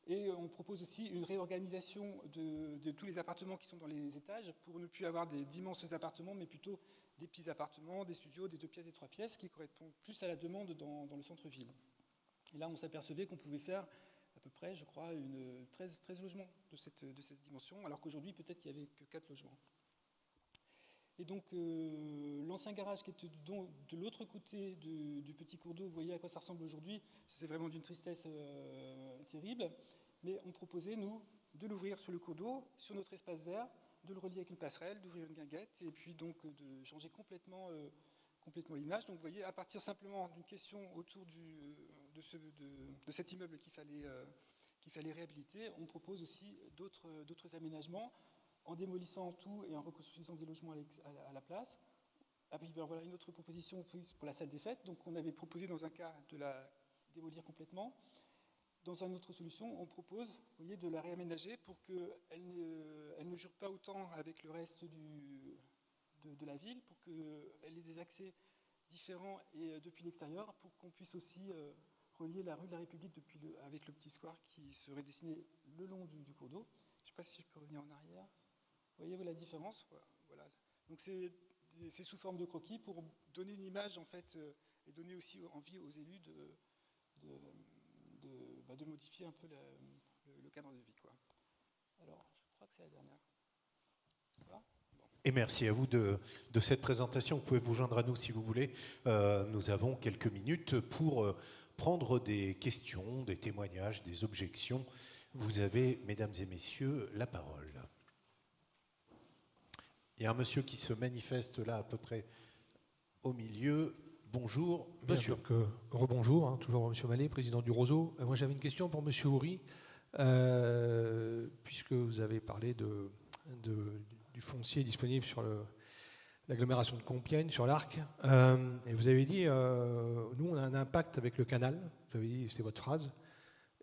Et on propose aussi une réorganisation de tous les appartements qui sont dans les étages pour ne plus avoir d'immenses appartements, mais plutôt des petits appartements, des studios, des 2 pièces, des 3 pièces, qui correspondent plus à la demande dans le centre-ville. Et là, on s'apercevait qu'on pouvait faire à peu près, je crois, 13 logements de cette dimension, alors qu'aujourd'hui, peut-être qu'il n'y avait que 4 logements. Et donc, l'ancien garage qui était de l'autre côté du petit cours d'eau, vous voyez à quoi ça ressemble aujourd'hui, c'est vraiment d'une tristesse terrible. Mais on proposait, nous, de l'ouvrir sur le cours d'eau, sur notre espace vert, de le relier avec une passerelle, d'ouvrir une guinguette, et puis donc de changer complètement l'image. Donc vous voyez, à partir simplement d'une question autour de cet immeuble qu'il fallait réhabiliter, on propose aussi d'autres aménagements, en démolissant tout et en reconstruisant des logements à la place. Ah, puis, ben, voilà une autre proposition pour la salle des fêtes. Donc on avait proposé dans un cas de la démolir complètement. Dans une autre solution, on propose, vous voyez, de la réaménager pour qu'elle ne jure pas autant avec le reste de la ville, pour qu'elle ait des accès différents et depuis l'extérieur, pour qu'on puisse aussi relier la rue de la République avec le petit square qui serait dessiné le long du cours d'eau. Je ne sais pas si je peux revenir en arrière. Vous voyez la différence, voilà. Donc c'est sous forme de croquis pour donner une image en fait et donner aussi envie aux élus de modifier un peu le cadre de vie, quoi. Alors, je crois que c'est la dernière. Voilà. Bon. Et merci à vous de cette présentation. Vous pouvez vous joindre à nous si vous voulez. Nous avons quelques minutes pour prendre des questions, des témoignages, des objections. Vous avez, mesdames et messieurs, la parole. Il y a un monsieur qui se manifeste là à peu près au milieu. Bonjour, monsieur. Rebonjour, hein, toujours monsieur Mallet, président du Roseau. Moi j'avais une question pour monsieur Houry, puisque vous avez parlé du foncier disponible sur l'agglomération de Compiègne, sur l'Arc. Et vous avez dit, nous on a un impact avec le canal, vous avez dit, c'est votre phrase,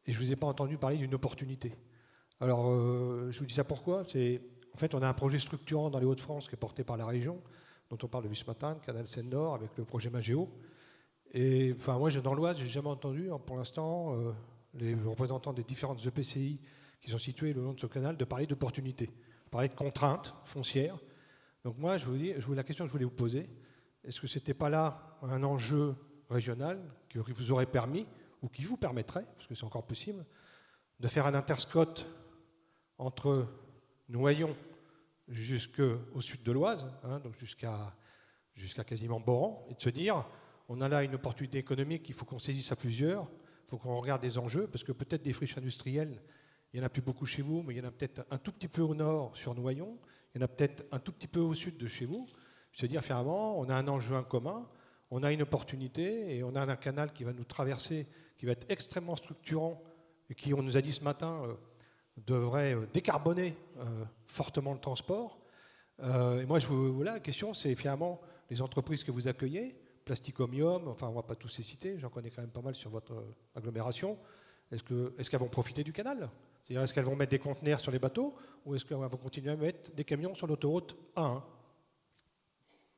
et je ne vous ai pas entendu parler d'une opportunité. Alors je vous dis ça pourquoi ? En fait, on a un projet structurant dans les Hauts-de-France qui est porté par la région, dont on parle depuis ce matin, le canal Seine-Nord, avec le projet Magéo. Et enfin, moi, dans l'Oise, je n'ai jamais entendu, pour l'instant, les représentants des différentes EPCI qui sont situés le long de ce canal de parler d'opportunités, parler de contraintes foncières. Donc moi, la question que je voulais vous poser, est-ce que ce n'était pas là un enjeu régional qui vous aurait permis, ou qui vous permettrait, parce que c'est encore possible, de faire un interscot entre Noyon jusqu'au sud de l'Oise, hein, donc jusqu'à quasiment Boran, et de se dire, on a là une opportunité économique qu'il faut qu'on saisisse à plusieurs, il faut qu'on regarde des enjeux, parce que peut-être des friches industrielles, il n'y en a plus beaucoup chez vous, mais il y en a peut-être un tout petit peu au nord sur Noyon, il y en a peut-être un tout petit peu au sud de chez vous. Se dire, finalement, on a un enjeu en commun, on a une opportunité, et on a un canal qui va nous traverser, qui va être extrêmement structurant, et qui, on nous a dit ce matin, devrait décarboner fortement le transport. Et moi, la question, c'est finalement les entreprises que vous accueillez, Plasticomium, enfin, on ne va pas tous les citer, j'en connais quand même pas mal sur votre agglomération. Est-ce qu'elles vont profiter du canal ? C'est-à-dire, est-ce qu'elles vont mettre des conteneurs sur les bateaux ou est-ce qu'elles vont continuer à mettre des camions sur l'autoroute A1 ?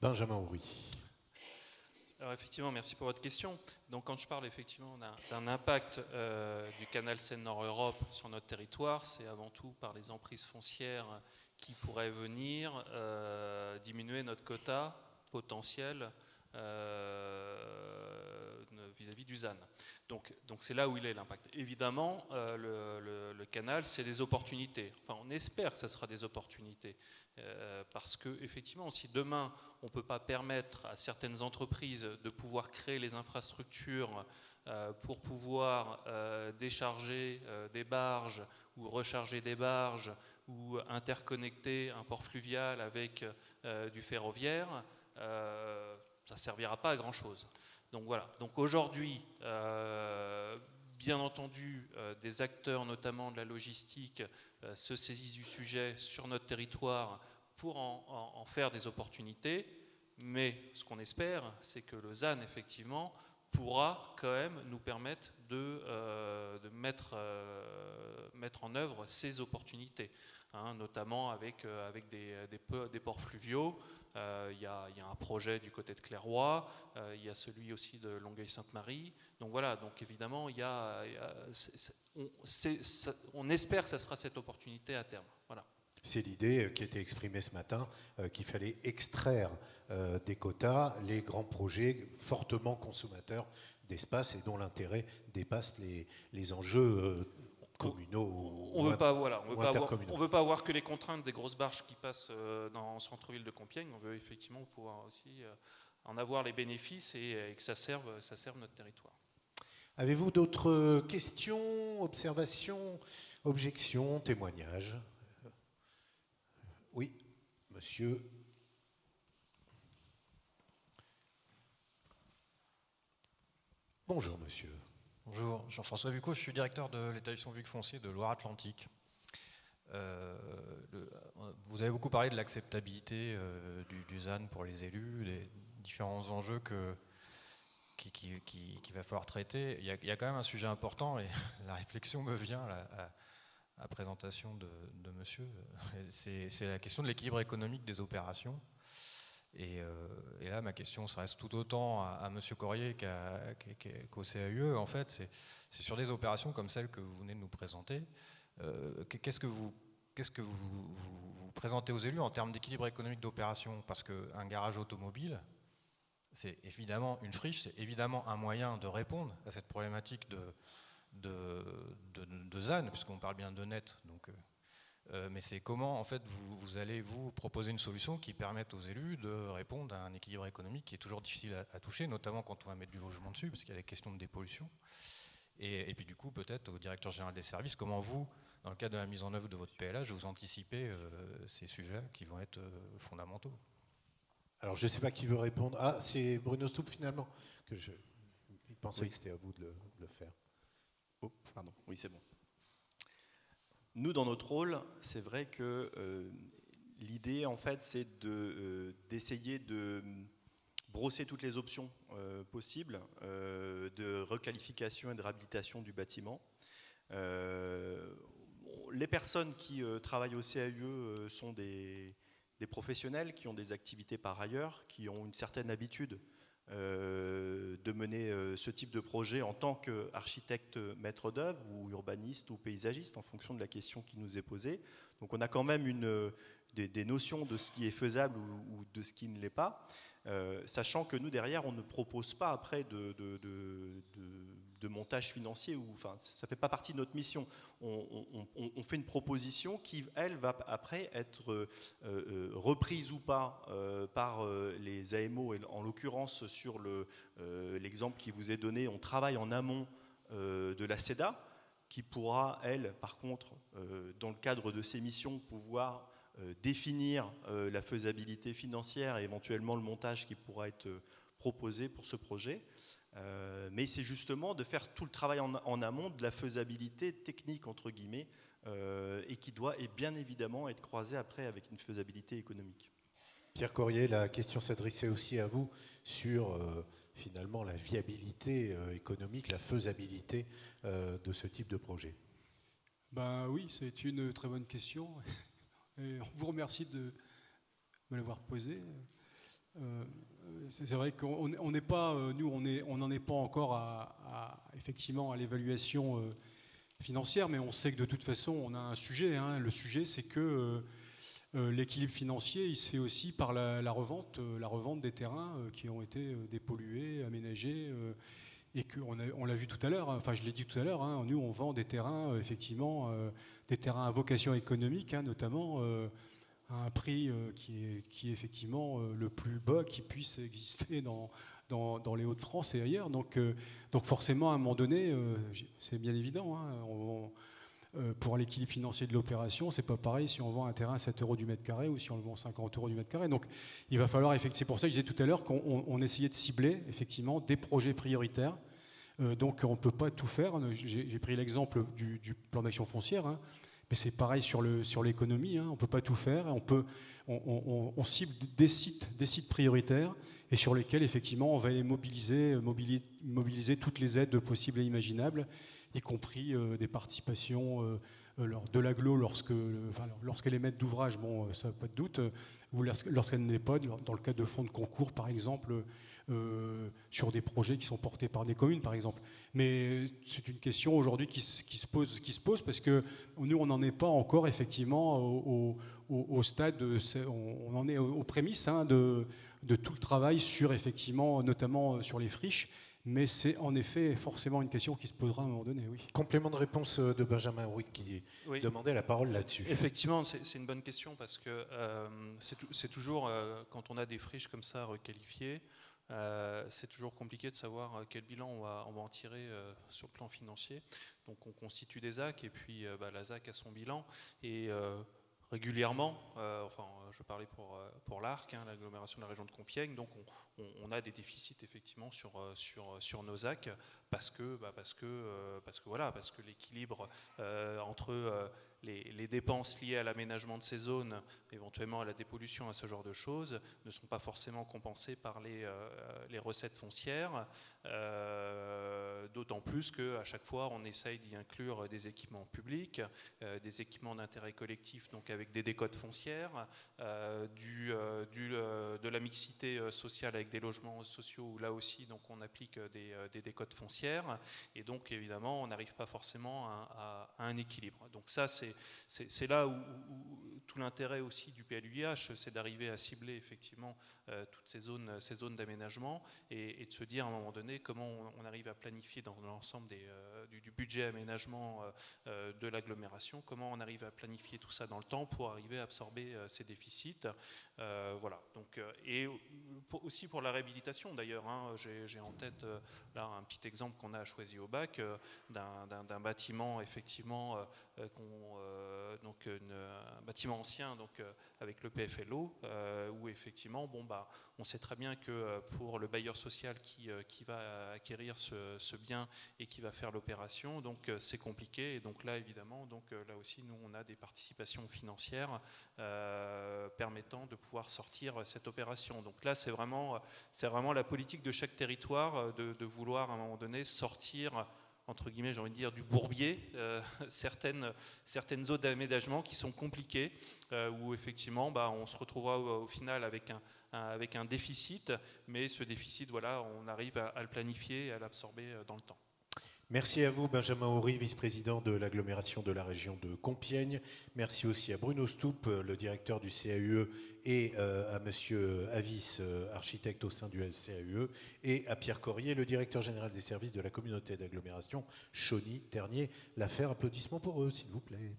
Benjamin Houry. Alors effectivement, merci pour votre question. Donc quand je parle effectivement d'un impact du canal Seine-Nord-Europe sur notre territoire, c'est avant tout par les emprises foncières qui pourraient venir diminuer notre quota potentiel vis-à-vis du ZAN. Donc c'est là où il est l'impact. Évidemment, le canal, c'est des opportunités. Enfin, on espère que ce sera des opportunités. Parce que, effectivement, si demain, on ne peut pas permettre à certaines entreprises de pouvoir créer les infrastructures pour pouvoir décharger des barges ou recharger des barges ou interconnecter un port fluvial avec du ferroviaire, ça ne servira pas à grand chose. Donc voilà. Donc aujourd'hui, bien entendu, des acteurs, notamment de la logistique, se saisissent du sujet sur notre territoire pour en faire des opportunités. Mais ce qu'on espère, c'est que le ZAN, effectivement, pourra quand même nous permettre de mettre en œuvre ces opportunités, hein, notamment avec des ports fluviaux. Il y a un projet du côté de Clairoy, il y a celui aussi de Longueuil-Sainte-Marie. Donc voilà, donc évidemment, on espère que ça sera cette opportunité à terme. Voilà. C'est l'idée qui a été exprimée ce matin, qu'il fallait extraire des quotas les grands projets fortement consommateurs d'espace et dont l'intérêt dépasse les enjeux communaux on ou ne veut pas avoir que les contraintes des grosses barges qui passent dans le centre-ville de Compiègne. On veut effectivement pouvoir aussi en avoir les bénéfices et que ça serve notre territoire. Avez-vous d'autres questions, observations, objections, témoignages ? Oui, monsieur. Bonjour, monsieur. Bonjour, Jean-François Bucco, je suis directeur de l'établissement public foncier de Loire-Atlantique. Vous avez beaucoup parlé de l'acceptabilité du ZAN pour les élus, des différents enjeux qu'il va falloir traiter. Il y a quand même un sujet important, et la réflexion me vient à la présentation de monsieur, c'est la question de l'équilibre économique des opérations. Et là, ma question s'adresse tout autant à monsieur Corrier qu'au CAUE. En fait, c'est sur des opérations comme celle que vous venez de nous présenter. Qu'est-ce que vous présentez aux élus en termes d'équilibre économique d'opération? Parce qu'un garage automobile, c'est évidemment une friche, c'est évidemment un moyen de répondre à cette problématique de ZAN, puisqu'on parle bien de net. Donc, mais c'est comment, en fait, vous allez vous proposer une solution qui permette aux élus de répondre à un équilibre économique qui est toujours difficile à toucher, notamment quand on va mettre du logement dessus, parce qu'il y a des questions de dépollution. Et puis du coup, peut-être au directeur général des services, comment vous, dans le cadre de la mise en œuvre de votre PLH, vous anticipez ces sujets qui vont être fondamentaux? Alors, je ne sais pas qui veut répondre. Ah, c'est Bruno Stoup, finalement. Il pensait que c'était à vous de le faire. Oh, pardon, oui, c'est bon. Nous, dans notre rôle, c'est vrai que l'idée, en fait, c'est d'essayer de brosser toutes les options possibles de requalification et de réhabilitation du bâtiment. Les personnes qui travaillent au CAUE sont des professionnels qui ont des activités par ailleurs, qui ont une certaine habitude de mener ce type de projet en tant qu'architecte maître d'œuvre ou urbaniste ou paysagiste en fonction de la question qui nous est posée. Donc on a quand même des notions de ce qui est faisable ou de ce qui ne l'est pas, sachant que nous derrière on ne propose pas après de montage financier, enfin ça ne fait pas partie de notre mission. On fait une proposition qui, elle, va après être reprise ou pas par les AMO, et en l'occurrence sur l'exemple qui vous est donné, on travaille en amont de la CEDA, qui pourra, elle, par contre, dans le cadre de ses missions, pouvoir définir la faisabilité financière et éventuellement le montage qui pourra être proposé pour ce projet. Mais c'est justement de faire tout le travail en amont de la faisabilité technique, entre guillemets, et qui doit bien évidemment être croisée après avec une faisabilité économique. Pierre Corrier, la question s'adressait aussi à vous sur finalement la viabilité économique, la faisabilité de ce type de projet. Ben oui, c'est une très bonne question. Et on vous remercie de me l'avoir posée. C'est vrai qu'on n'est pas, nous, on n'en est pas encore effectivement à l'évaluation financière, mais on sait que de toute façon, on a un sujet. Hein. Le sujet, c'est que l'équilibre financier, il se fait aussi par la revente des terrains qui ont été dépollués, aménagés. et qu'on l'a vu tout à l'heure, enfin je l'ai dit tout à l'heure, hein, nous on vend des terrains, effectivement, des terrains à vocation économique, hein, notamment à un prix qui est effectivement le plus bas qui puisse exister dans les Hauts-de-France et ailleurs. Donc forcément, à un moment donné, c'est bien évident, hein, pour l'équilibre financier de l'opération, c'est pas pareil si on vend un terrain à 7 € du mètre carré ou si on le vend 50 € du mètre carré. Donc il va falloir, c'est pour ça que je disais tout à l'heure qu'on essayait de cibler effectivement des projets prioritaires. Donc on ne peut pas tout faire. J'ai pris l'exemple du plan d'action foncière, hein, mais c'est pareil sur l'économie, hein, on ne peut pas tout faire. On cible des sites prioritaires et sur lesquels effectivement on va aller mobiliser toutes les aides possibles et imaginables, y compris des participations de l'agglo lorsqu'elle est maître d'ouvrage, bon, ça n'a pas de doute, ou lorsqu'elle n'est pas, dans le cadre de fonds de concours, par exemple, sur des projets qui sont portés par des communes, par exemple. Mais c'est une question aujourd'hui qui se pose parce que nous, on n'en est pas encore effectivement au stade, on en est aux prémices, hein, de tout le travail sur effectivement, notamment sur les friches. Mais c'est en effet forcément une question qui se posera à un moment donné, oui. Complément de réponse de Benjamin Houry qui demandait la parole là-dessus. Effectivement, c'est une bonne question parce que c'est toujours, quand on a des friches comme ça requalifiées, c'est toujours compliqué de savoir quel bilan on va en tirer sur le plan financier. Donc on constitue des ZAC et puis la ZAC a son bilan. Et régulièrement, je parlais pour l'Arc, hein, l'agglomération de la région de Compiègne, donc on a des déficits effectivement sur nos ZAC parce que l'équilibre entre les dépenses liées à l'aménagement de ces zones, éventuellement à la dépollution, à ce genre de choses, ne sont pas forcément compensées par les recettes foncières, d'autant plus qu'à chaque fois on essaye d'y inclure des équipements publics, des équipements d'intérêt collectif, donc avec des décotes foncières, de la mixité sociale avec des logements sociaux où là aussi donc on applique des décotes foncières, et donc évidemment on n'arrive pas forcément à un équilibre. Donc ça c'est là où tout l'intérêt aussi du PLUIH, c'est d'arriver à cibler effectivement toutes ces zones d'aménagement et de se dire à un moment donné comment on arrive à planifier dans l'ensemble du budget aménagement de l'agglomération, comment on arrive à planifier tout ça dans le temps pour arriver à absorber ces déficits. Voilà. Donc, et aussi pour la réhabilitation d'ailleurs, hein, j'ai en tête là un petit exemple qu'on a choisi au bac d'un bâtiment effectivement donc un bâtiment ancien donc avec le PFLO où effectivement on sait très bien que pour le bailleur social qui va acquérir ce bien et qui va faire l'opération, donc c'est compliqué, et donc là évidemment donc là aussi nous on a des participations financières permettant de pouvoir sortir cette opération. Donc là c'est vraiment la politique de chaque territoire de vouloir à un moment donné sortir, entre guillemets, j'ai envie de dire, du bourbier, certaines zones d'aménagement qui sont compliquées, où effectivement on se retrouvera au final avec un déficit, mais ce déficit, voilà, on arrive à le planifier et à l'absorber dans le temps. Merci à vous, Benjamin Houry, vice-président de l'agglomération de la région de Compiègne. Merci aussi à Bruno Stoup, le directeur du CAUE, et à Monsieur Avis, architecte au sein du CAUE, et à Pierre Corrier, le directeur général des services de la communauté d'agglomération Chauny-Ternier-Laffère. Applaudissements pour eux, s'il vous plaît.